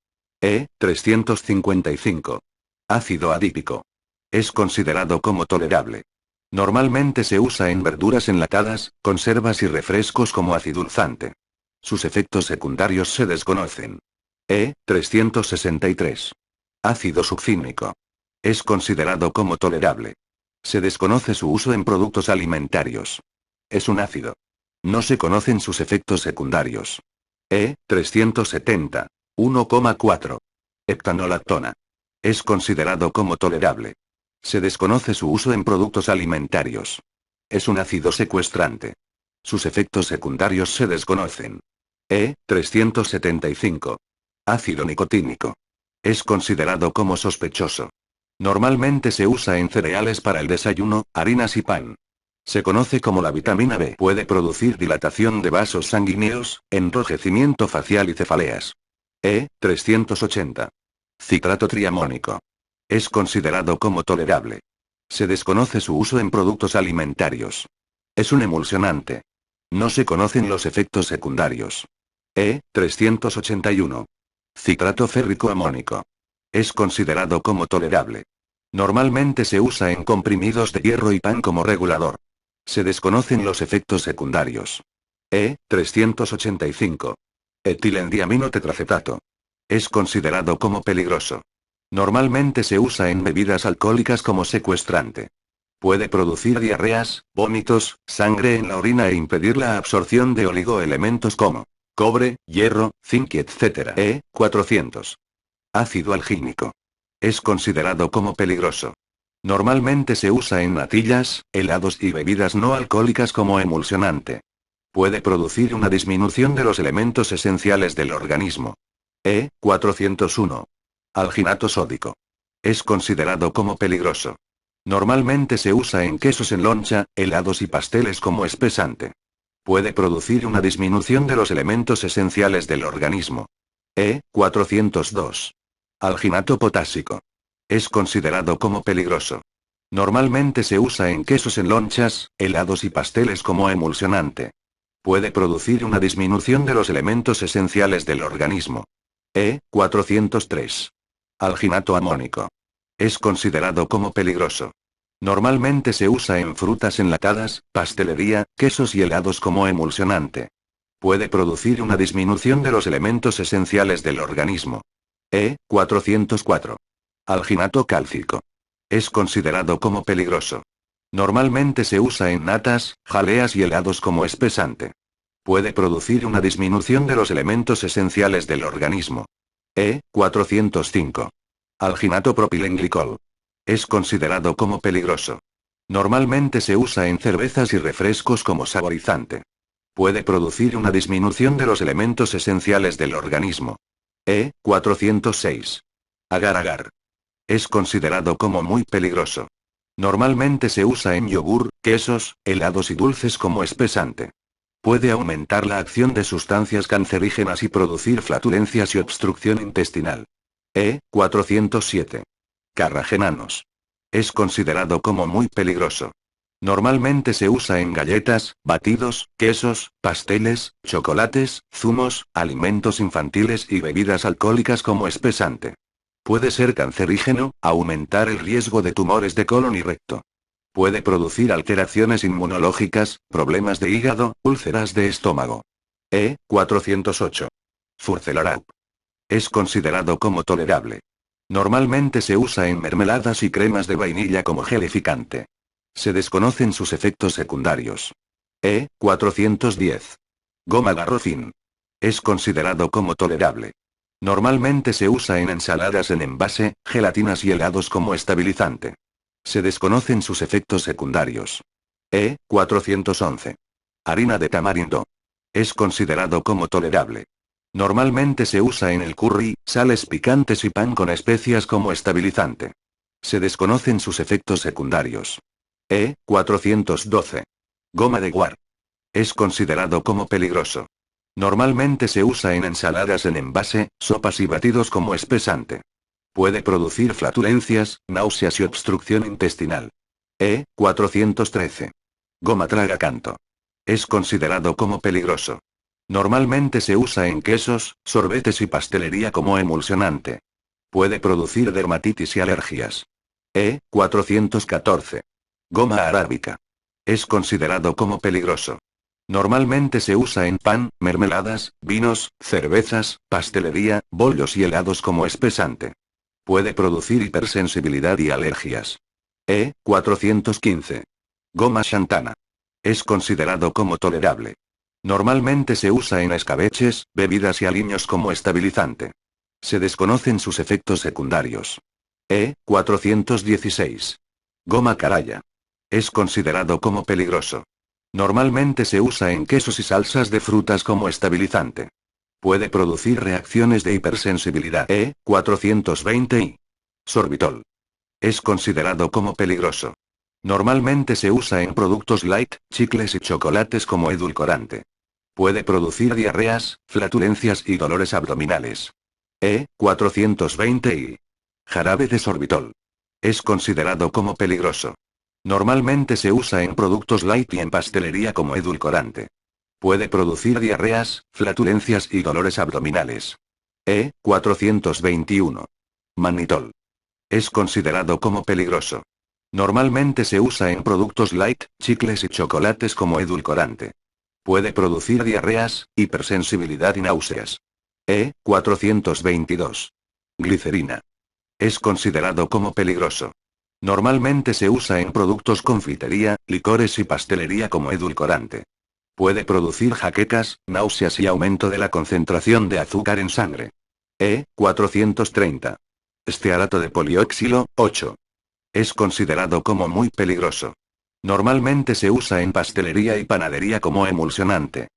E355. Ácido adípico. Es considerado como tolerable. Normalmente se usa en verduras enlatadas, conservas y refrescos como acidulzante. Sus efectos secundarios se desconocen. E363. Ácido succínico. Es considerado como tolerable. Se desconoce su uso en productos alimentarios. Es un ácido. No se conocen sus efectos secundarios. E370. 1,4. Heptanolactona. Es considerado como tolerable. Se desconoce su uso en productos alimentarios. Es un ácido secuestrante. Sus efectos secundarios se desconocen. E375. Ácido nicotínico. Es considerado como sospechoso. Normalmente se usa en cereales para el desayuno, harinas y pan. Se conoce como la vitamina B. Puede producir dilatación de vasos sanguíneos, enrojecimiento facial y cefaleas. E380. Citrato triamónico. Es considerado como tolerable. Se desconoce su uso en productos alimentarios. Es un emulsionante. No se conocen los efectos secundarios. E381. Citrato férrico amónico. Es considerado como tolerable. Normalmente se usa en comprimidos de hierro y pan como regulador. Se desconocen los efectos secundarios. E385. Etilendiamino tetracetato. Es considerado como peligroso. Normalmente se usa en bebidas alcohólicas como secuestrante. Puede producir diarreas, vómitos, sangre en la orina e impedir la absorción de oligoelementos como cobre, hierro, zinc y etc. E400. Ácido algínico. Es considerado como peligroso. Normalmente se usa en natillas, helados y bebidas no alcohólicas como emulsionante. Puede producir una disminución de los elementos esenciales del organismo. E401. Alginato sódico. Es considerado como peligroso. Normalmente se usa en quesos en loncha, helados y pasteles como espesante. Puede producir una disminución de los elementos esenciales del organismo. E402. Alginato potásico. Es considerado como peligroso. Normalmente se usa en quesos en lonchas, helados y pasteles como emulsionante. Puede producir una disminución de los elementos esenciales del organismo. E403. Alginato amónico. Es considerado como peligroso. Normalmente se usa en frutas enlatadas, pastelería, quesos y helados como emulsionante. Puede producir una disminución de los elementos esenciales del organismo. E404. Alginato cálcico. Es considerado como peligroso. Normalmente se usa en natas, jaleas y helados como espesante. Puede producir una disminución de los elementos esenciales del organismo. E405. Alginato propilenglicol. Es considerado como peligroso. Normalmente se usa en cervezas y refrescos como saborizante. Puede producir una disminución de los elementos esenciales del organismo. E406. Agar-agar. Es considerado como muy peligroso. Normalmente se usa en yogur, quesos, helados y dulces como espesante. Puede aumentar la acción de sustancias cancerígenas y producir flatulencias y obstrucción intestinal. E407. Carragenanos. Es considerado como muy peligroso. Normalmente se usa en galletas, batidos, quesos, pasteles, chocolates, zumos, alimentos infantiles y bebidas alcohólicas como espesante. Puede ser cancerígeno, aumentar el riesgo de tumores de colon y recto. Puede producir alteraciones inmunológicas, problemas de hígado, úlceras de estómago. E408. Furcelarab. Es considerado como tolerable. Normalmente se usa en mermeladas y cremas de vainilla como gelificante. Se desconocen sus efectos secundarios. E410. Goma garrofín. Es considerado como tolerable. Normalmente se usa en ensaladas en envase, gelatinas y helados como estabilizante. Se desconocen sus efectos secundarios. E411. Harina de tamarindo. Es considerado como tolerable. Normalmente se usa en el curry, sales picantes y pan con especias como estabilizante. Se desconocen sus efectos secundarios. E412. Goma de guar. Es considerado como peligroso. Normalmente se usa en ensaladas en envase, sopas y batidos como espesante. Puede producir flatulencias, náuseas y obstrucción intestinal. E413. Goma tragacanto. Es considerado como peligroso. Normalmente se usa en quesos, sorbetes y pastelería como emulsionante. Puede producir dermatitis y alergias. E414. Goma arábica. Es considerado como peligroso. Normalmente se usa en pan, mermeladas, vinos, cervezas, pastelería, bollos y helados como espesante. Puede producir hipersensibilidad y alergias. E415. Goma xantana. Es considerado como tolerable. Normalmente se usa en escabeches, bebidas y aliños como estabilizante. Se desconocen sus efectos secundarios. E416. Goma caraya. Es considerado como peligroso. Normalmente se usa en quesos y salsas de frutas como estabilizante. Puede producir reacciones de hipersensibilidad. E420 y sorbitol. Es considerado como peligroso. Normalmente se usa en productos light, chicles y chocolates como edulcorante. Puede producir diarreas, flatulencias y dolores abdominales. E420 y jarabe de sorbitol. Es considerado como peligroso. Normalmente se usa en productos light y en pastelería como edulcorante. Puede producir diarreas, flatulencias y dolores abdominales. E421. Mannitol. Es considerado como peligroso. Normalmente se usa en productos light, chicles y chocolates como edulcorante. Puede producir diarreas, hipersensibilidad y náuseas. E422. Glicerina. Es considerado como peligroso. Normalmente se usa en productos confitería, licores y pastelería como edulcorante. Puede producir jaquecas, náuseas y aumento de la concentración de azúcar en sangre. E430. Estearato de polioxilo, 8. Es considerado como muy peligroso. Normalmente se usa en pastelería y panadería como emulsionante.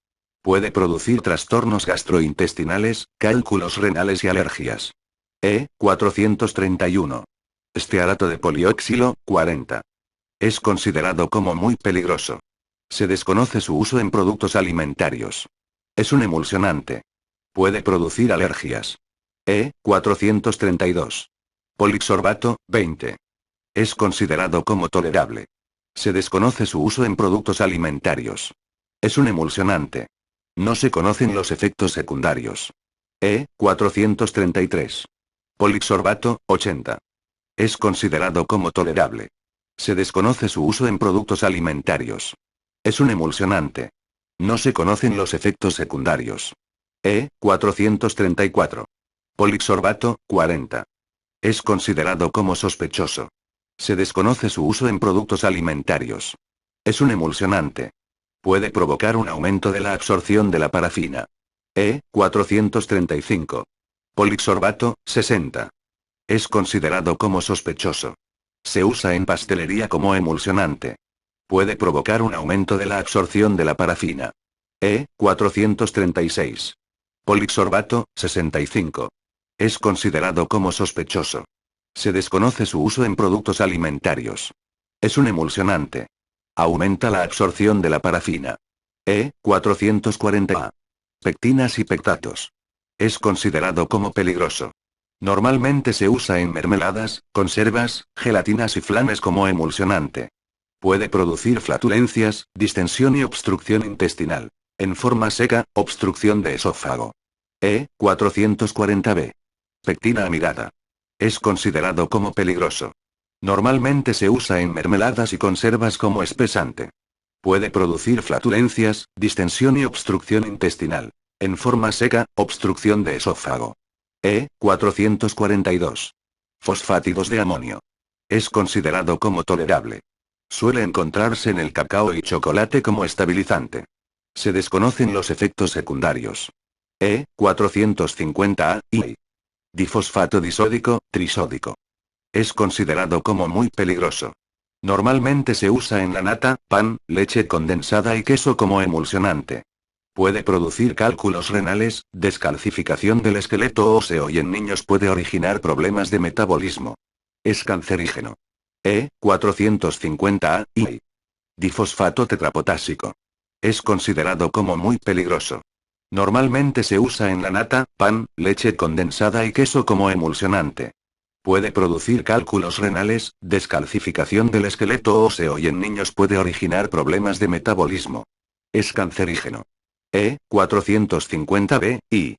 Puede producir trastornos gastrointestinales, cálculos renales y alergias. E431. Estearato de polioxilo, 40. Es considerado como muy peligroso. Se desconoce su uso en productos alimentarios. Es un emulsionante. Puede producir alergias. E432. Polixorbato, 20. Es considerado como tolerable. Se desconoce su uso en productos alimentarios. Es un emulsionante. No se conocen los efectos secundarios. E433. Polixorbato, 80. Es considerado como tolerable. Se desconoce su uso en productos alimentarios. Es un emulsionante. No se conocen los efectos secundarios. E434. Polixorbato, 40. Es considerado como sospechoso. Se desconoce su uso en productos alimentarios. Es un emulsionante. Puede provocar un aumento de la absorción de la parafina. E435. Polixorbato, 60. Es considerado como sospechoso. Se usa en pastelería como emulsionante. Puede provocar un aumento de la absorción de la parafina. E436. Polixorbato, 65. Es considerado como sospechoso. Se desconoce su uso en productos alimentarios. Es un emulsionante. Aumenta la absorción de la parafina. E440. Pectinas y pectatos. Es considerado como peligroso. Normalmente se usa en mermeladas, conservas, gelatinas y flanes como emulsionante. Puede producir flatulencias, distensión y obstrucción intestinal. En forma seca, obstrucción de esófago. E440b. Pectina amidada. Es considerado como peligroso. Normalmente se usa en mermeladas y conservas como espesante. Puede producir flatulencias, distensión y obstrucción intestinal. En forma seca, obstrucción de esófago. E442. Fosfátidos de amonio. Es considerado como tolerable. Suele encontrarse en el cacao y chocolate como estabilizante. Se desconocen los efectos secundarios. E450A y difosfato disódico, trisódico. Es considerado como muy peligroso. Normalmente se usa en la nata, pan, leche condensada y queso como emulsionante. Puede producir cálculos renales, descalcificación del esqueleto óseo y en niños puede originar problemas de metabolismo. Es cancerígeno. E450A y difosfato tetrapotásico. Es considerado como muy peligroso. Normalmente se usa en la nata, pan, leche condensada y queso como emulsionante. Puede producir cálculos renales, descalcificación del esqueleto óseo y en niños puede originar problemas de metabolismo. Es cancerígeno. E450b y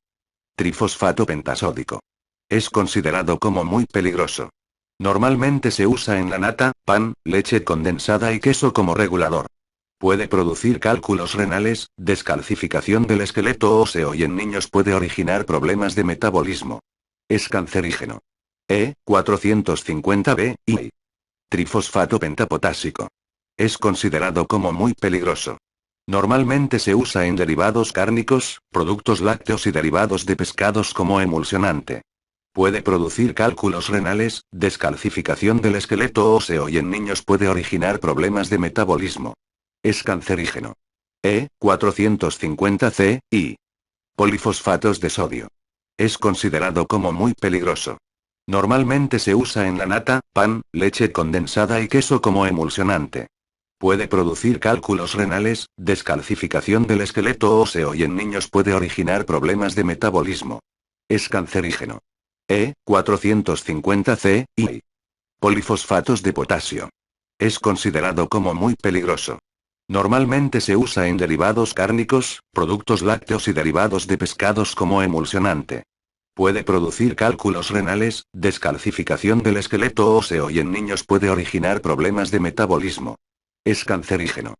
trifosfato pentasódico. Es considerado como muy peligroso. Normalmente se usa en la nata, pan, leche condensada y queso como regulador. Puede producir cálculos renales, descalcificación del esqueleto óseo y en niños puede originar problemas de metabolismo. Es cancerígeno. E450b y trifosfato pentapotásico. Es considerado como muy peligroso. Normalmente se usa en derivados cárnicos, productos lácteos y derivados de pescados como emulsionante. Puede producir cálculos renales, descalcificación del esqueleto óseo y en niños puede originar problemas de metabolismo. Es cancerígeno. E450C y polifosfatos de sodio. Es considerado como muy peligroso. Normalmente se usa en la nata, pan, leche condensada y queso como emulsionante. Puede producir cálculos renales, descalcificación del esqueleto óseo y en niños puede originar problemas de metabolismo. Es cancerígeno. E450C y polifosfatos de potasio. Es considerado como muy peligroso. Normalmente se usa en derivados cárnicos, productos lácteos y derivados de pescados como emulsionante. Puede producir cálculos renales, descalcificación del esqueleto óseo y en niños puede originar problemas de metabolismo. Es cancerígeno.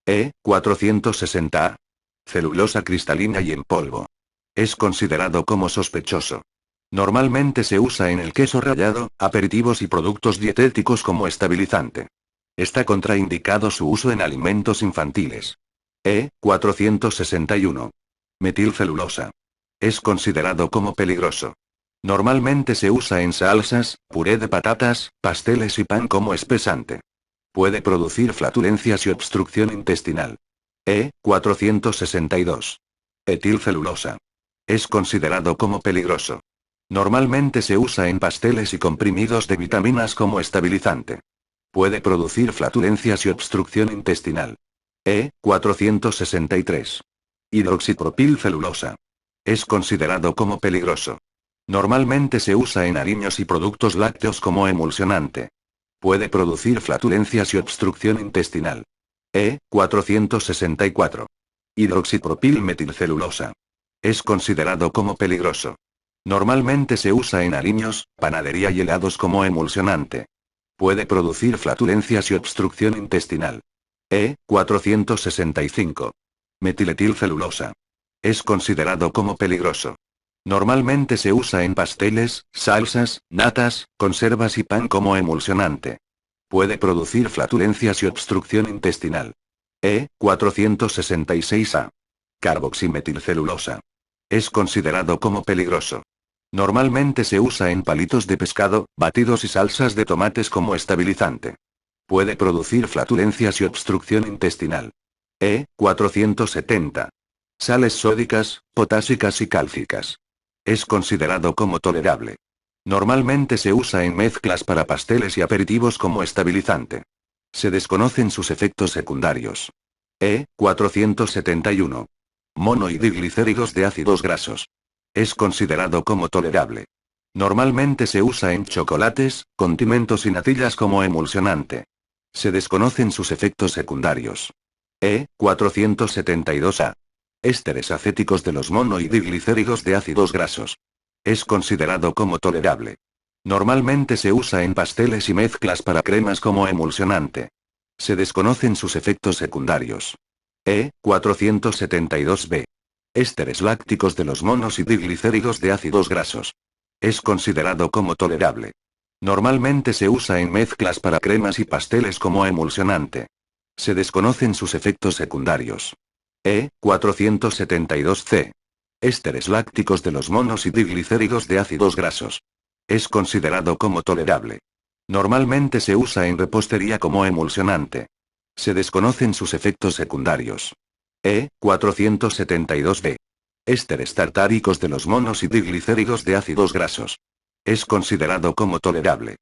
E460A. Celulosa cristalina y en polvo. Es considerado como sospechoso. Normalmente se usa en el queso rallado, aperitivos y productos dietéticos como estabilizante. Está contraindicado su uso en alimentos infantiles. E461. Metilcelulosa. Es considerado como peligroso. Normalmente se usa en salsas, puré de patatas, pasteles y pan como espesante. Puede producir flatulencias y obstrucción intestinal. E462. Etilcelulosa. Es considerado como peligroso. Normalmente se usa en pasteles y comprimidos de vitaminas como estabilizante. Puede producir flatulencias y obstrucción intestinal. E463. Hidroxipropilcelulosa. Es considerado como peligroso. Normalmente se usa en aliños y productos lácteos como emulsionante. Puede producir flatulencias y obstrucción intestinal. E464. Hidroxipropilmetilcelulosa. Es considerado como peligroso. Normalmente se usa en aliños, panadería y helados como emulsionante. Puede producir flatulencias y obstrucción intestinal. E465. Metiletilcelulosa. Es considerado como peligroso. Normalmente se usa en pasteles, salsas, natas, conservas y pan como emulsionante. Puede producir flatulencias y obstrucción intestinal. E466A. Carboximetilcelulosa. Es considerado como peligroso. Normalmente se usa en palitos de pescado, batidos y salsas de tomates como estabilizante. Puede producir flatulencias y obstrucción intestinal. E470. Sales sódicas, potásicas y cálcicas. Es considerado como tolerable. Normalmente se usa en mezclas para pasteles y aperitivos como estabilizante. Se desconocen sus efectos secundarios. E471. Monohidroglicéridos de ácidos grasos. Es considerado como tolerable. Normalmente se usa en chocolates, condimentos y natillas como emulsionante. Se desconocen sus efectos secundarios. E472A. Ésteres acéticos de los monohidroglicéridos de ácidos grasos. Es considerado como tolerable. Normalmente se usa en pasteles y mezclas para cremas como emulsionante. Se desconocen sus efectos secundarios. E472B. Ésteres lácticos de los monohidroglicéridos de ácidos grasos. Es considerado como tolerable. Normalmente se usa en mezclas para cremas y pasteles como emulsionante. Se desconocen sus efectos secundarios. E472C. Ésteres lácticos de los monohidroglicéridos de ácidos grasos. Es considerado como tolerable. Normalmente se usa en repostería como emulsionante. Se desconocen sus efectos secundarios. E472B. Ésteres tartáricos de los monohidroglicéridos de ácidos grasos. Es considerado como tolerable.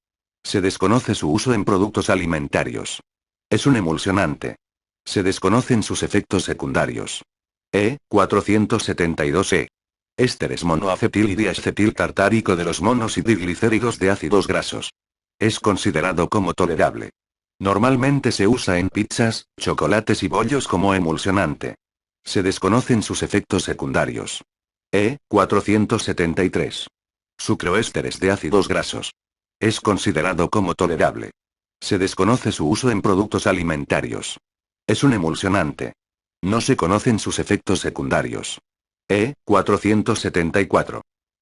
Se desconoce su uso en productos alimentarios. Es un emulsionante. Se desconocen sus efectos secundarios. E472E. Ésteres monoacetil y diacetil tartárico de los monohidroglicéridos de ácidos grasos. Es considerado como tolerable. Normalmente se usa en pizzas, chocolates y bollos como emulsionante. Se desconocen sus efectos secundarios. E473. Sucroésteres de ácidos grasos. Es considerado como tolerable. Se desconoce su uso en productos alimentarios. Es un emulsionante. No se conocen sus efectos secundarios. E474.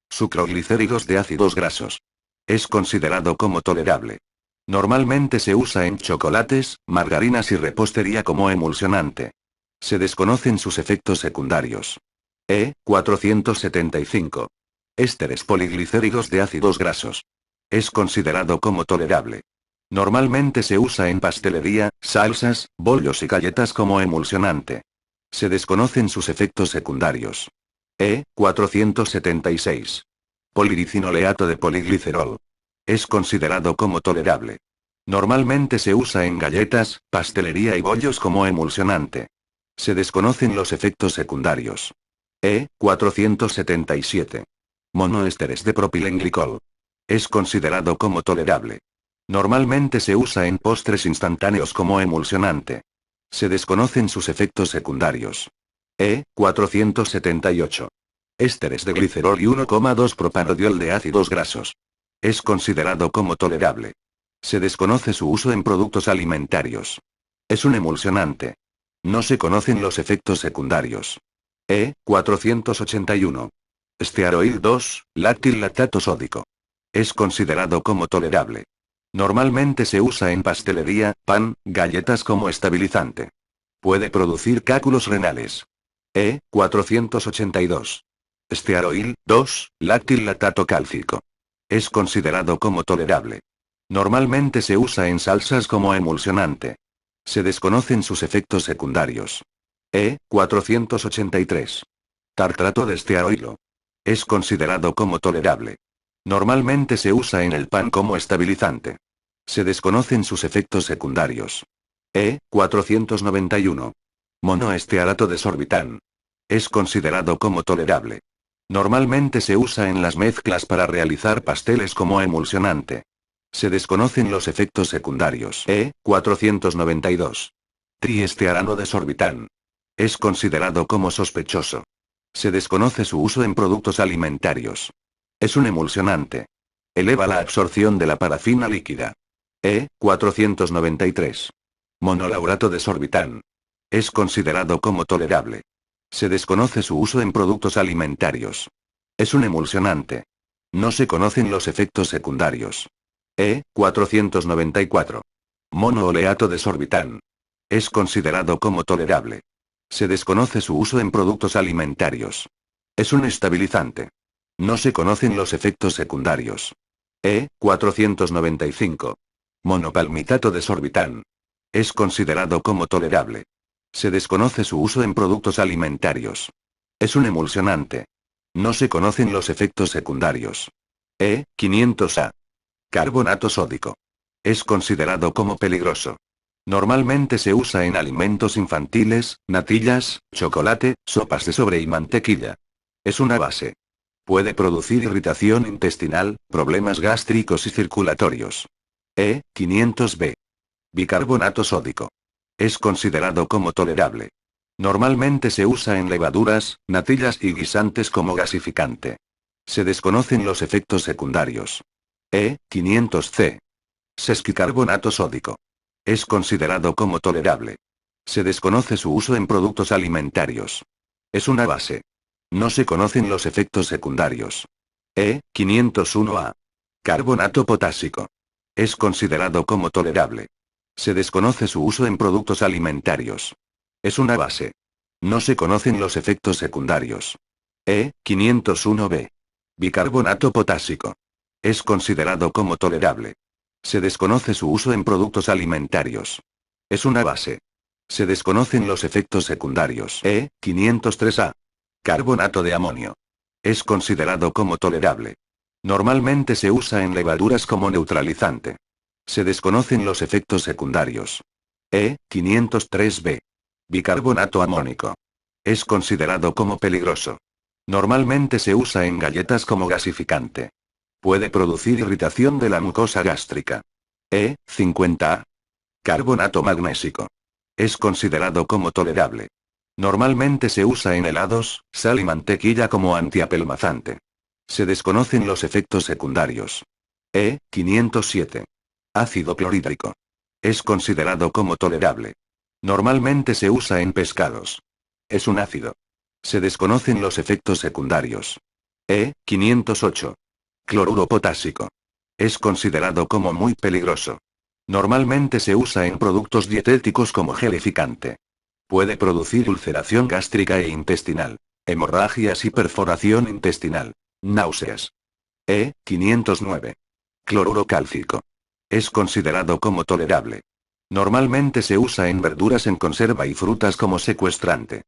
Sucroglicéridos de ácidos grasos. Es considerado como tolerable. Normalmente se usa en chocolates, margarinas y repostería como emulsionante. Se desconocen sus efectos secundarios. E475. Ésteres poliglicéridos de ácidos grasos. Es considerado como tolerable. Normalmente se usa en pastelería, salsas, bollos y galletas como emulsionante. Se desconocen sus efectos secundarios. E476. Poliricinoleato de poliglicerol. Es considerado como tolerable. Normalmente se usa en galletas, pastelería y bollos como emulsionante. Se desconocen los efectos secundarios. E477. Monoésteres de propilenglicol. Es considerado como tolerable. Normalmente se usa en postres instantáneos como emulsionante. Se desconocen sus efectos secundarios. E478. Ésteres de glicerol y 1,2 propanodiol de ácidos grasos. Es considerado como tolerable. Se desconoce su uso en productos alimentarios. Es un emulsionante. No se conocen los efectos secundarios. E481. Stearoil 2, láctil lactato sódico. Es considerado como tolerable. Normalmente se usa en pastelería, pan, galletas como estabilizante. Puede producir cálculos renales. E482. Stearoil, 2, láctil latato cálcico. Es considerado como tolerable. Normalmente se usa en salsas como emulsionante. Se desconocen sus efectos secundarios. E483. Tartrato de stearoilo. Es considerado como tolerable. Normalmente se usa en el pan como estabilizante. Se desconocen sus efectos secundarios. E491. Monoestearato de sorbitán. Es considerado como tolerable. Normalmente se usa en las mezclas para realizar pasteles como emulsionante. Se desconocen los efectos secundarios. E492. Triestearano de sorbitán. Es considerado como sospechoso. Se desconoce su uso en productos alimentarios. Es un emulsionante. Eleva la absorción de la parafina líquida. E493. Monolaurato de sorbitán. Es considerado como tolerable. Se desconoce su uso en productos alimentarios. Es un emulsionante. No se conocen los efectos secundarios. E494. Monooleato de sorbitán. Es considerado como tolerable. Se desconoce su uso en productos alimentarios. Es un estabilizante. No se conocen los efectos secundarios. E495. Monopalmitato de sorbitán. Es considerado como tolerable. Se desconoce su uso en productos alimentarios. Es un emulsionante. No se conocen los efectos secundarios. E500A. Carbonato sódico. Es considerado como peligroso. Normalmente se usa en alimentos infantiles, natillas, chocolate, sopas de sobre y mantequilla. Es una base. Puede producir irritación intestinal, problemas gástricos y circulatorios. E500B. Bicarbonato sódico. Es considerado como tolerable. Normalmente se usa en levaduras, natillas y guisantes como gasificante. Se desconocen los efectos secundarios. E500C. Sesquicarbonato sódico. Es considerado como tolerable. Se desconoce su uso en productos alimentarios. Es una base. No se conocen los efectos secundarios. E501A. Carbonato potásico. Es considerado como tolerable. Se desconoce su uso en productos alimentarios. Es una base. No se conocen los efectos secundarios. E501B. Bicarbonato potásico. Es considerado como tolerable. Se desconoce su uso en productos alimentarios. Es una base. Se desconocen los efectos secundarios. E503A. Carbonato de amonio. Es considerado como tolerable. Normalmente se usa en levaduras como neutralizante. Se desconocen los efectos secundarios. E503B. Bicarbonato amónico. Es considerado como peligroso. Normalmente se usa en galletas como gasificante. Puede producir irritación de la mucosa gástrica. E50A. Carbonato magnésico. Es considerado como tolerable. Normalmente se usa en helados, sal y mantequilla como antiapelmazante. Se desconocen los efectos secundarios. E507. Ácido clorhídrico. Es considerado como tolerable. Normalmente se usa en pescados. Es un ácido. Se desconocen los efectos secundarios. E508. Cloruro potásico. Es considerado como muy peligroso. Normalmente se usa en productos dietéticos como gelificante. Puede producir ulceración gástrica e intestinal, hemorragias y perforación intestinal, náuseas. E509. Cloruro cálcico. Es considerado como tolerable. Normalmente se usa en verduras en conserva y frutas como secuestrante.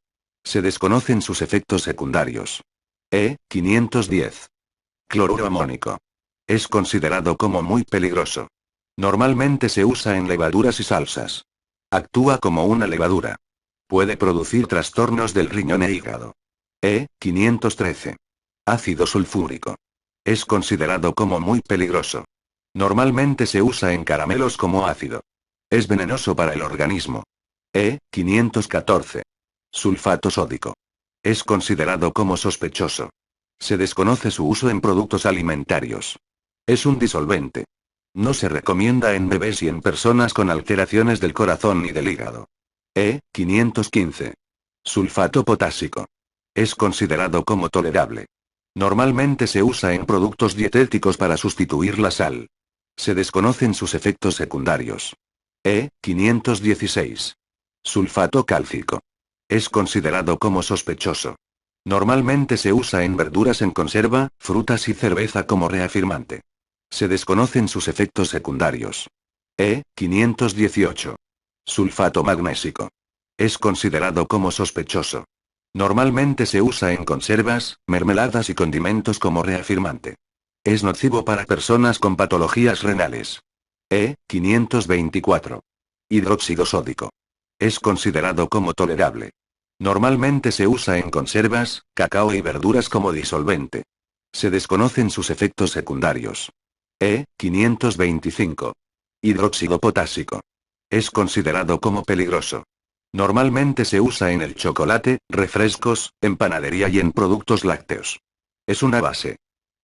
Se desconocen sus efectos secundarios. E510. Cloruro amónico. Es considerado como muy peligroso. Normalmente se usa en levaduras y salsas. Actúa como una levadura. Puede producir trastornos del riñón e hígado. E513. Ácido sulfúrico. Es considerado como muy peligroso. Normalmente se usa en caramelos como ácido. Es venenoso para el organismo. E514. Sulfato sódico. Es considerado como sospechoso. Se desconoce su uso en productos alimentarios. Es un disolvente. No se recomienda en bebés y en personas con alteraciones del corazón ni del hígado. E515. Sulfato potásico. Es considerado como tolerable. Normalmente se usa en productos dietéticos para sustituir la sal. Se desconocen sus efectos secundarios. E516. Sulfato cálcico. Es considerado como sospechoso. Normalmente se usa en verduras en conserva, frutas y cerveza como reafirmante. Se desconocen sus efectos secundarios. E518. Sulfato magnésico. Es considerado como sospechoso. Normalmente se usa en conservas, mermeladas y condimentos como reafirmante. Es nocivo para personas con patologías renales. E524. Hidróxido sódico. Es considerado como tolerable. Normalmente se usa en conservas, cacao y verduras como disolvente. Se desconocen sus efectos secundarios. E525. Hidróxido potásico. Es considerado como peligroso. Normalmente se usa en el chocolate, refrescos, en panadería y en productos lácteos. Es una base.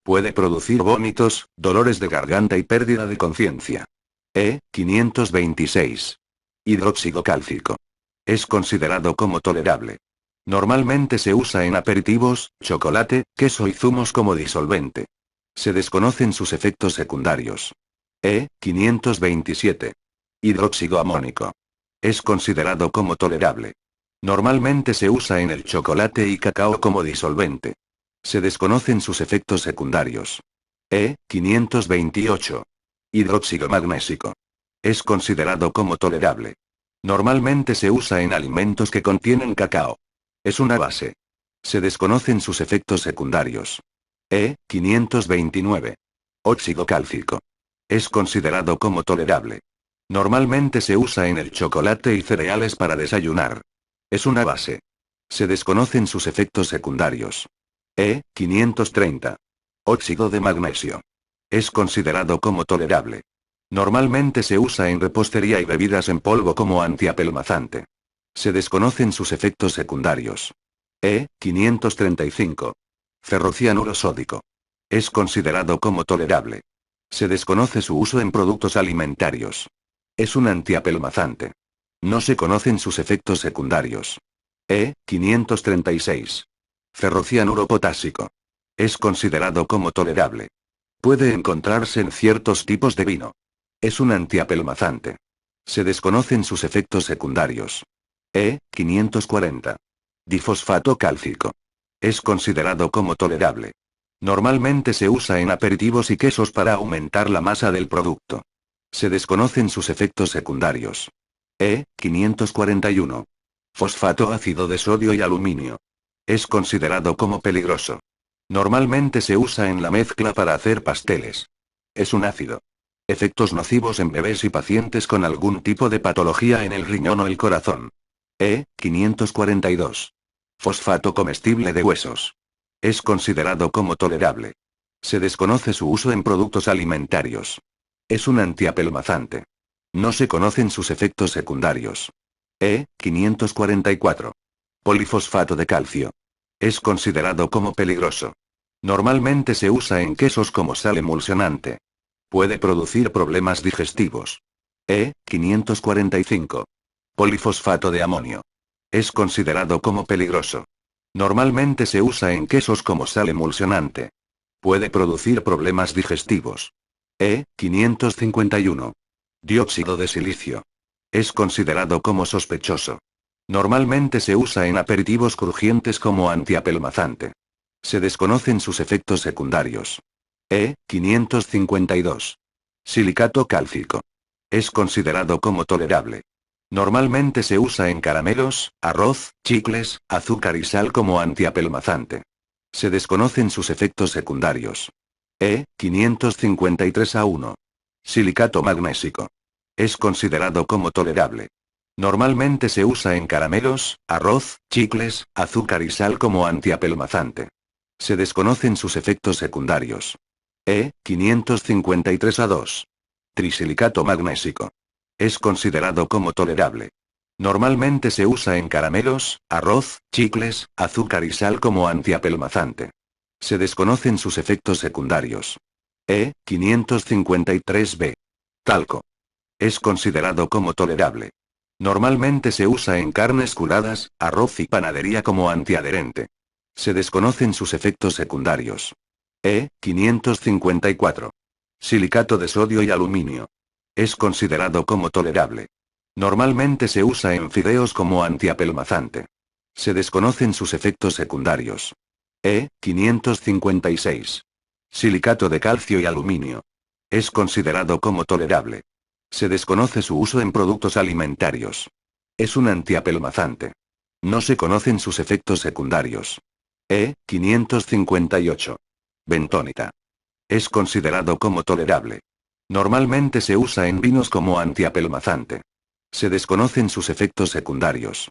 Puede producir vómitos, dolores de garganta y pérdida de conciencia. E526. Hidróxido cálcico. Es considerado como tolerable. Normalmente se usa en aperitivos, chocolate, queso y zumos como disolvente. Se desconocen sus efectos secundarios. E527. Hidróxido amónico. Es considerado como tolerable. Normalmente se usa en el chocolate y cacao como disolvente. Se desconocen sus efectos secundarios. E528. Hidróxido magnésico. Es considerado como tolerable. Normalmente se usa en alimentos que contienen cacao. Es una base. Se desconocen sus efectos secundarios. E529. Óxido cálcico. Es considerado como tolerable. Normalmente se usa en el chocolate y cereales para desayunar. Es una base. Se desconocen sus efectos secundarios. E530. Óxido de magnesio. Es considerado como tolerable. Normalmente se usa en repostería y bebidas en polvo como antiapelmazante. Se desconocen sus efectos secundarios. E535. Ferrocianuro sódico. Es considerado como tolerable. Se desconoce su uso en productos alimentarios. Es un antiapelmazante. No se conocen sus efectos secundarios. E536. Ferrocianuro potásico. Es considerado como tolerable. Puede encontrarse en ciertos tipos de vino. Es un antiapelmazante. Se desconocen sus efectos secundarios. E540. Difosfato cálcico. Es considerado como tolerable. Normalmente se usa en aperitivos y quesos para aumentar la masa del producto. Se desconocen sus efectos secundarios. E541. Fosfato ácido de sodio y aluminio. Es considerado como peligroso. Normalmente se usa en la mezcla para hacer pasteles. Es un ácido. Efectos nocivos en bebés y pacientes con algún tipo de patología en el riñón o el corazón. E542. Fosfato comestible de huesos. Es considerado como tolerable. Se desconoce su uso en productos alimentarios. Es un antiapelmazante. No se conocen sus efectos secundarios. E544. Polifosfato de calcio. Es considerado como peligroso. Normalmente se usa en quesos como sal emulsionante. Puede producir problemas digestivos. E545. Polifosfato de amonio. Es considerado como peligroso. Normalmente se usa en quesos como sal emulsionante. Puede producir problemas digestivos. E551. Dióxido de silicio. Es considerado como sospechoso. Normalmente se usa en aperitivos crujientes como antiapelmazante. Se desconocen sus efectos secundarios. E552. Silicato cálcico. Es considerado como tolerable. Normalmente se usa en caramelos, arroz, chicles, azúcar y sal como antiapelmazante. Se desconocen sus efectos secundarios. E553A1. Silicato magnésico. Es considerado como tolerable. Normalmente se usa en caramelos, arroz, chicles, azúcar y sal como antiapelmazante. Se desconocen sus efectos secundarios. E553A2. Trisilicato magnésico. Es considerado como tolerable. Normalmente se usa en caramelos, arroz, chicles, azúcar y sal como antiapelmazante. Se desconocen sus efectos secundarios. E553B. Talco. Es considerado como tolerable. Normalmente se usa en carnes curadas, arroz y panadería como antiadherente. Se desconocen sus efectos secundarios. E554. Silicato de sodio y aluminio. Es considerado como tolerable. Normalmente se usa en fideos como antiapelmazante. Se desconocen sus efectos secundarios. E556. Silicato de calcio y aluminio. Es considerado como tolerable. Se desconoce su uso en productos alimentarios. Es un antiapelmazante. No se conocen sus efectos secundarios. E558. Bentonita. Es considerado como tolerable. Normalmente se usa en vinos como antiapelmazante. Se desconocen sus efectos secundarios.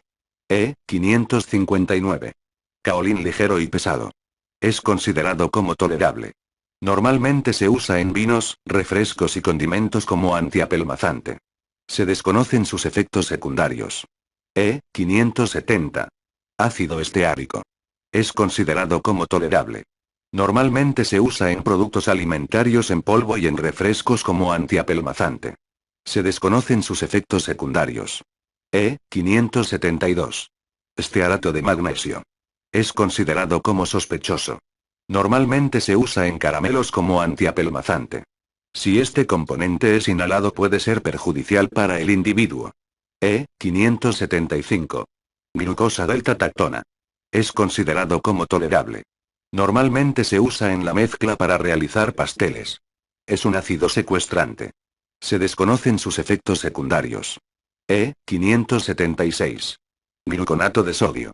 E559. Kaolín ligero y pesado. Es considerado como tolerable. Normalmente se usa en vinos, refrescos y condimentos como antiapelmazante. Se desconocen sus efectos secundarios. E570. Ácido esteárico. Es considerado como tolerable. Normalmente se usa en productos alimentarios en polvo y en refrescos como antiapelmazante. Se desconocen sus efectos secundarios. E572. Estearato de magnesio. Es considerado como sospechoso. Normalmente se usa en caramelos como antiapelmazante. Si este componente es inhalado puede ser perjudicial para el individuo. E575. Glucosa delta tactona. Es considerado como tolerable. Normalmente se usa en la mezcla para realizar pasteles. Es un ácido secuestrante. Se desconocen sus efectos secundarios. E576. Gluconato de sodio.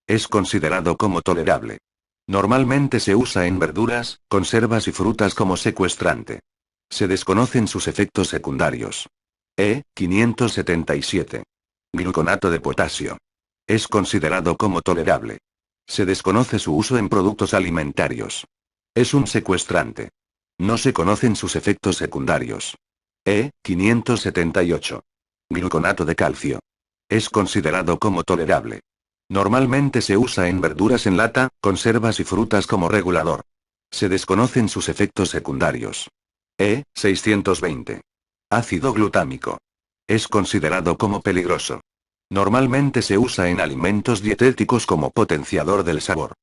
Es considerado como tolerable. Normalmente se usa en verduras, conservas y frutas como secuestrante. Se desconocen sus efectos secundarios. E577. Gluconato de potasio. Es considerado como tolerable. Se desconoce su uso en productos alimentarios. Es un secuestrante. No se conocen sus efectos secundarios. E578. Gluconato de calcio. Es considerado como tolerable. Normalmente se usa en verduras en lata, conservas y frutas como regulador. Se desconocen sus efectos secundarios. E620. Ácido glutámico. Es considerado como peligroso. Normalmente se usa en alimentos dietéticos como potenciador del sabor.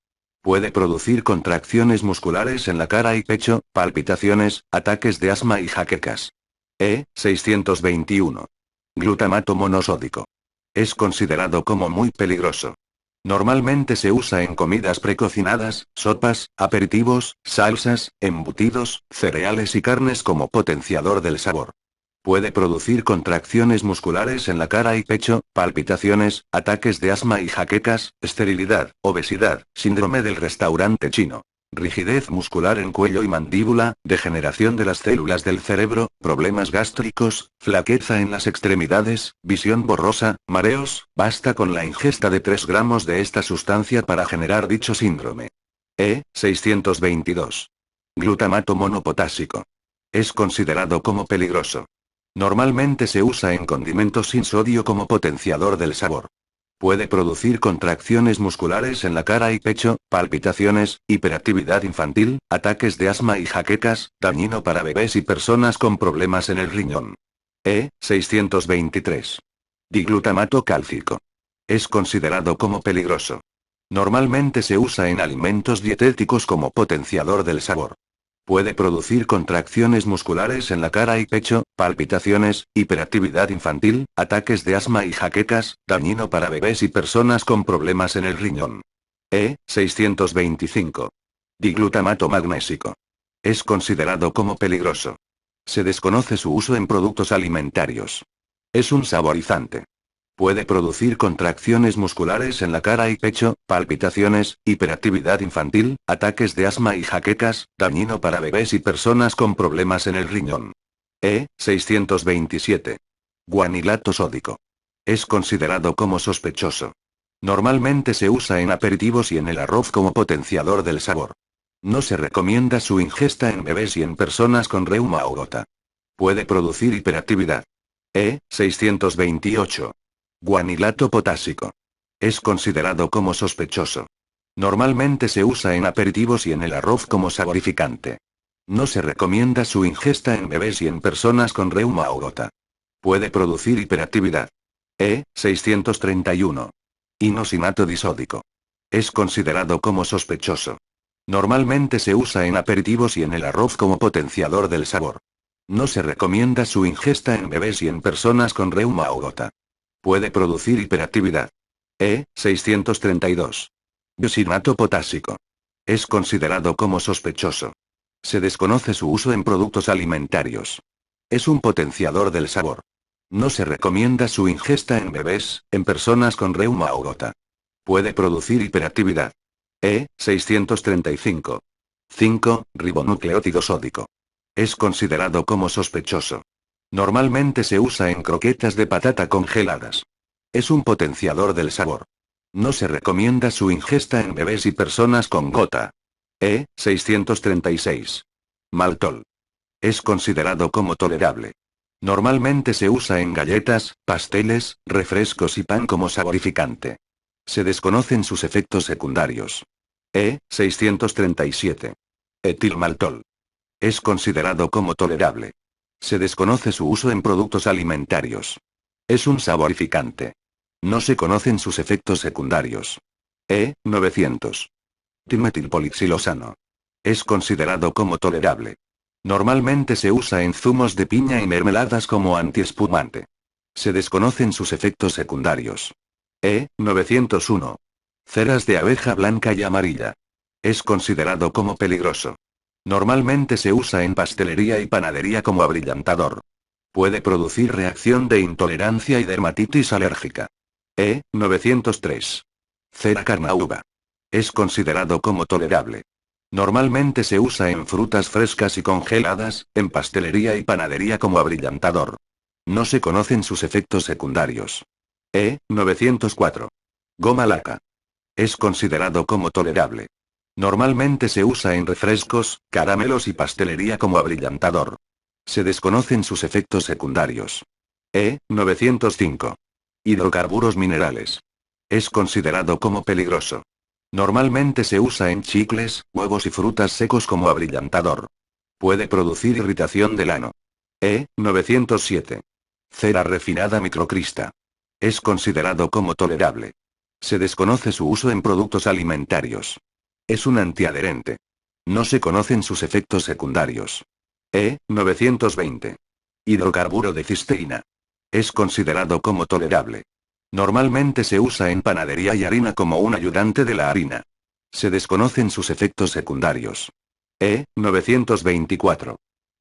Puede producir contracciones musculares en la cara y pecho, palpitaciones, ataques de asma y jaquecas. E621. Glutamato monosódico. Es considerado como muy peligroso. Normalmente se usa en comidas precocinadas, sopas, aperitivos, salsas, embutidos, cereales y carnes como potenciador del sabor. Puede producir contracciones musculares en la cara y pecho, palpitaciones, ataques de asma y jaquecas, esterilidad, obesidad, síndrome del restaurante chino. Rigidez muscular en cuello y mandíbula, degeneración de las células del cerebro, problemas gástricos, flaqueza en las extremidades, visión borrosa, mareos. Basta con la ingesta de 3 gramos de esta sustancia para generar dicho síndrome. E622. Glutamato monopotásico. Es considerado como peligroso. Normalmente se usa en condimentos sin sodio como potenciador del sabor. Puede producir contracciones musculares en la cara y pecho, palpitaciones, hiperactividad infantil, ataques de asma y jaquecas, dañino para bebés y personas con problemas en el riñón. E623. Diglutamato cálcico. Es considerado como peligroso. Normalmente se usa en alimentos dietéticos como potenciador del sabor. Puede producir contracciones musculares en la cara y pecho, palpitaciones, hiperactividad infantil, ataques de asma y jaquecas, dañino para bebés y personas con problemas en el riñón. E625. Diglutamato magnésico. Es considerado como peligroso. Se desconoce su uso en productos alimentarios. Es un saborizante. Puede producir contracciones musculares en la cara y pecho, palpitaciones, hiperactividad infantil, ataques de asma y jaquecas, dañino para bebés y personas con problemas en el riñón. E627. Guanilato sódico. Es considerado como sospechoso. Normalmente se usa en aperitivos y en el arroz como potenciador del sabor. No se recomienda su ingesta en bebés y en personas con reuma o gota. Puede producir hiperactividad. E628. Guanilato potásico. Es considerado como sospechoso. Normalmente se usa en aperitivos y en el arroz como saborificante. No se recomienda su ingesta en bebés y en personas con reuma o gota. Puede producir hiperactividad. E631. Inosinato disódico. Es considerado como sospechoso. Normalmente se usa en aperitivos y en el arroz como potenciador del sabor. No se recomienda su ingesta en bebés y en personas con reuma o gota. Puede producir hiperactividad. E632. Biosinato potásico. Es considerado como sospechoso. Se desconoce su uso en productos alimentarios. Es un potenciador del sabor. No se recomienda su ingesta en bebés, en personas con reuma o gota. Puede producir hiperactividad. E635. 5. Ribonucleótido sódico. Es considerado como sospechoso. Normalmente se usa en croquetas de patata congeladas. Es un potenciador del sabor. No se recomienda su ingesta en bebés y personas con gota. E636. Maltol. Es considerado como tolerable. Normalmente se usa en galletas, pasteles, refrescos y pan como saborificante. Se desconocen sus efectos secundarios. E637. Etilmaltol. Es considerado como tolerable. Se desconoce su uso en productos alimentarios. Es un saborificante. No se conocen sus efectos secundarios. E900. Dimetilpolixilosano. Es considerado como tolerable. Normalmente se usa en zumos de piña y mermeladas como antiespumante. Se desconocen sus efectos secundarios. E901. Ceras de abeja blanca y amarilla. Es considerado como peligroso. Normalmente se usa en pastelería y panadería como abrillantador. Puede producir reacción de intolerancia y dermatitis alérgica. E903. Cera carnauba. Es considerado como tolerable. Normalmente se usa en frutas frescas y congeladas, en pastelería y panadería como abrillantador. No se conocen sus efectos secundarios. E904. Goma laca. Es considerado como tolerable. Normalmente se usa en refrescos, caramelos y pastelería como abrillantador. Se desconocen sus efectos secundarios. E905. Hidrocarburos minerales. Es considerado como peligroso. Normalmente se usa en chicles, huevos y frutas secos como abrillantador. Puede producir irritación del ano. E907. Cera refinada microcrista. Es considerado como tolerable. Se desconoce su uso en productos alimentarios. Es un antiadherente. No se conocen sus efectos secundarios. E920. Hidrocarburo de cisteína. Es considerado como tolerable. Normalmente se usa en panadería y harina como un ayudante de la harina. Se desconocen sus efectos secundarios. E924.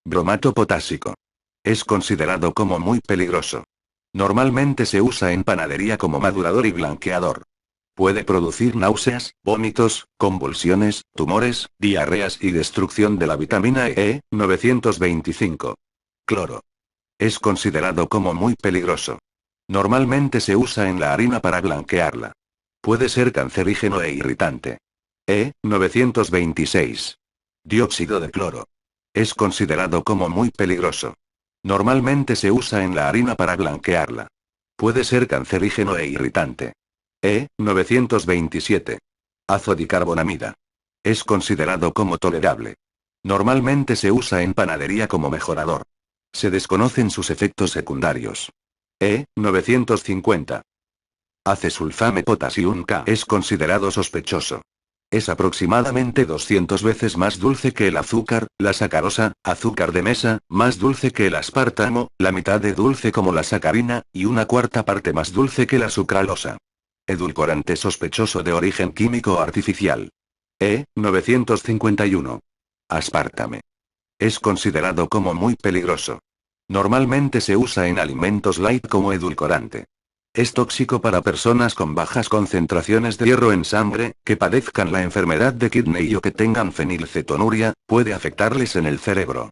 Bromato potásico. Es considerado como muy peligroso. Normalmente se usa en panadería como madurador y blanqueador. Puede producir náuseas, vómitos, convulsiones, tumores, diarreas y destrucción de la vitamina E925. Cloro. Es considerado como muy peligroso. Normalmente se usa en la harina para blanquearla. Puede ser cancerígeno e irritante. E926. Dióxido de cloro. Es considerado como muy peligroso. Normalmente se usa en la harina para blanquearla. Puede ser cancerígeno e irritante. E927. Azodicarbonamida. Es considerado como tolerable. Normalmente se usa en panadería como mejorador. Se desconocen sus efectos secundarios. E950. Acesulfame Potassium K es considerado sospechoso. Es aproximadamente 200 veces más dulce que el azúcar, la sacarosa, azúcar de mesa, más dulce que el aspartamo, la mitad de dulce como la sacarina, y una cuarta parte más dulce que la sucralosa. Edulcorante sospechoso de origen químico artificial. E951. Aspartame. Es considerado como muy peligroso. Normalmente se usa en alimentos light como edulcorante. Es tóxico para personas con bajas concentraciones de hierro en sangre, que padezcan la enfermedad de Kidney o que tengan fenilcetonuria, puede afectarles en el cerebro.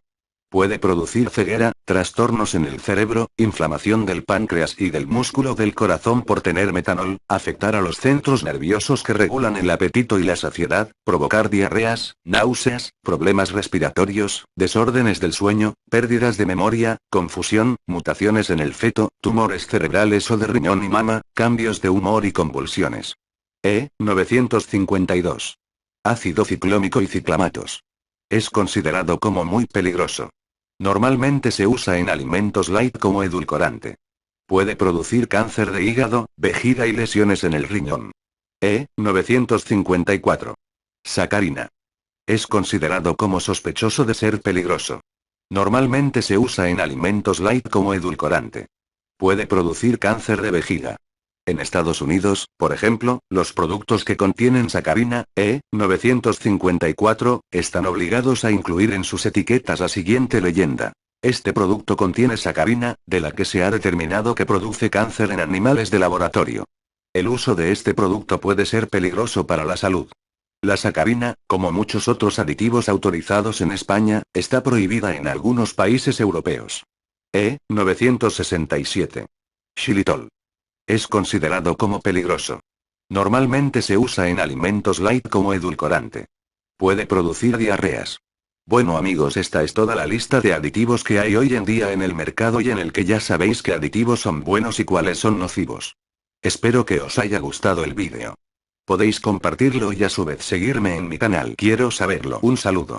Puede producir ceguera, trastornos en el cerebro, inflamación del páncreas y del músculo del corazón por tener metanol, afectar a los centros nerviosos que regulan el apetito y la saciedad, provocar diarreas, náuseas, problemas respiratorios, desórdenes del sueño, pérdidas de memoria, confusión, mutaciones en el feto, tumores cerebrales o de riñón y mama, cambios de humor y convulsiones. E952. Ácido ciclómico y ciclamatos. Es considerado como muy peligroso. Normalmente se usa en alimentos light como edulcorante. Puede producir cáncer de hígado, vejiga y lesiones en el riñón. E954. Sacarina. Es considerado como sospechoso de ser peligroso. Normalmente se usa en alimentos light como edulcorante. Puede producir cáncer de vejiga. En Estados Unidos, por ejemplo, los productos que contienen sacarina, E954, están obligados a incluir en sus etiquetas la siguiente leyenda. Este producto contiene sacarina, de la que se ha determinado que produce cáncer en animales de laboratorio. El uso de este producto puede ser peligroso para la salud. La sacarina, como muchos otros aditivos autorizados en España, está prohibida en algunos países europeos. E967. Xilitol. Es considerado como peligroso. Normalmente se usa en alimentos light como edulcorante. Puede producir diarreas. Bueno amigos, esta es toda la lista de aditivos que hay hoy en día en el mercado y en el que ya sabéis qué aditivos son buenos y cuáles son nocivos. Espero que os haya gustado el vídeo. Podéis compartirlo y a su vez seguirme en mi canal. Quiero saberlo. Un saludo.